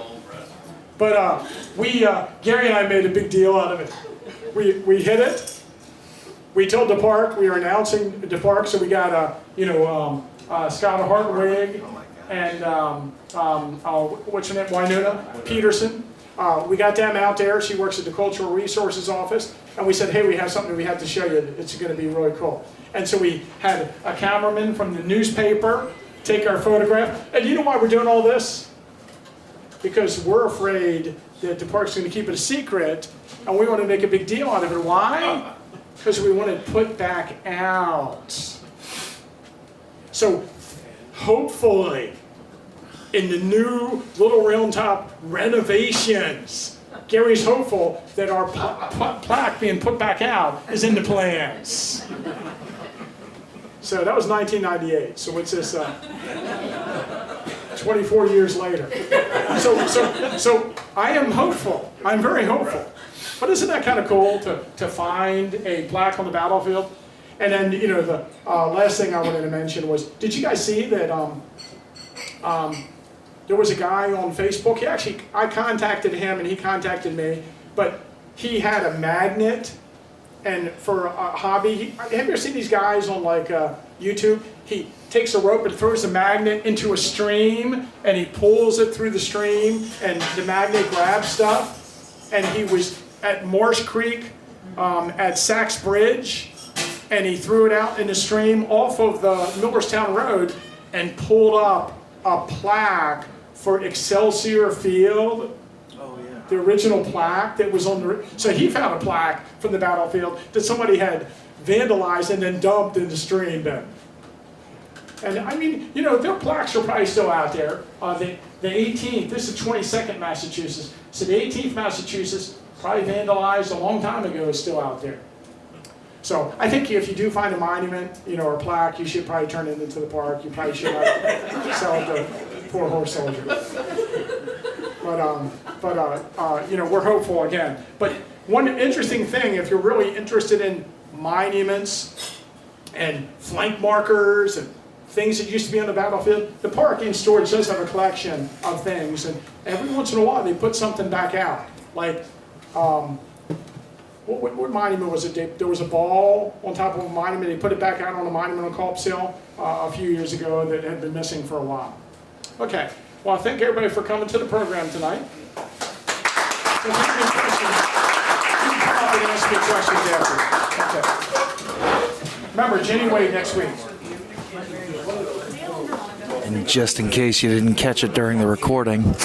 But Gary and I made a big deal out of it. We hit it. We told the park, we were announcing the park, so we got Scott Hartwig and what's her name, Wynonna Peterson. We got them out there. She works at the Cultural Resources Office, and we said, hey, we have something we have to show you. It's going to be really cool. And so we had a cameraman from the newspaper take our photograph. And you know why we're doing all this? Because we're afraid that the park's going to keep it a secret, and we want to make a big deal out of it. Why? Because we want it put back out. So hopefully, in the new Little Round Top renovations, Gary's hopeful that our plaque being put back out is in the plans. So that was 1998. So what's this? 24 years later. So I am hopeful. I'm very hopeful. But isn't that kind of cool to find a plaque on the battlefield? And then, you know, the last thing I wanted to mention was, did you guys see that there was a guy on Facebook? I contacted him and he contacted me, but he had a magnet and for a hobby, have you ever seen these guys on like YouTube? He takes a rope and throws a magnet into a stream, and he pulls it through the stream, and the magnet grabs stuff. And he was at Morse Creek, at Sachs Bridge, and he threw it out in the stream off of the Millerstown Road and pulled up a plaque for Excelsior Field. The original plaque that was on the... So he found a plaque from the battlefield that somebody had vandalized and then dumped in the stream then. And I mean, you know, their plaques are probably still out there. The 18th, this is 22nd Massachusetts. So the 18th Massachusetts, probably vandalized a long time ago, is still out there. So I think if you do find a monument, you know, or a plaque, you should probably turn it into the park. You probably should not sell it to poor horse soldier. But you know, we're hopeful again. But one interesting thing, if you're really interested in monuments and flank markers and things that used to be on the battlefield, the park and storage does have a collection of things, and every once in a while they put something back out. Like, what monument was it? There was a ball on top of a monument. They put it back out on a monument on Culp's Hill a few years ago that had been missing for a while. Okay. Well, I thank everybody for coming to the program tonight. If you have any questions, you can come up and ask me questions after. Okay. Remember, Jenny Wade next week. And just in case you didn't catch it during the recording,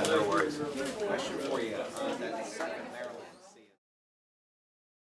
No worries. Question for you. That second Maryland.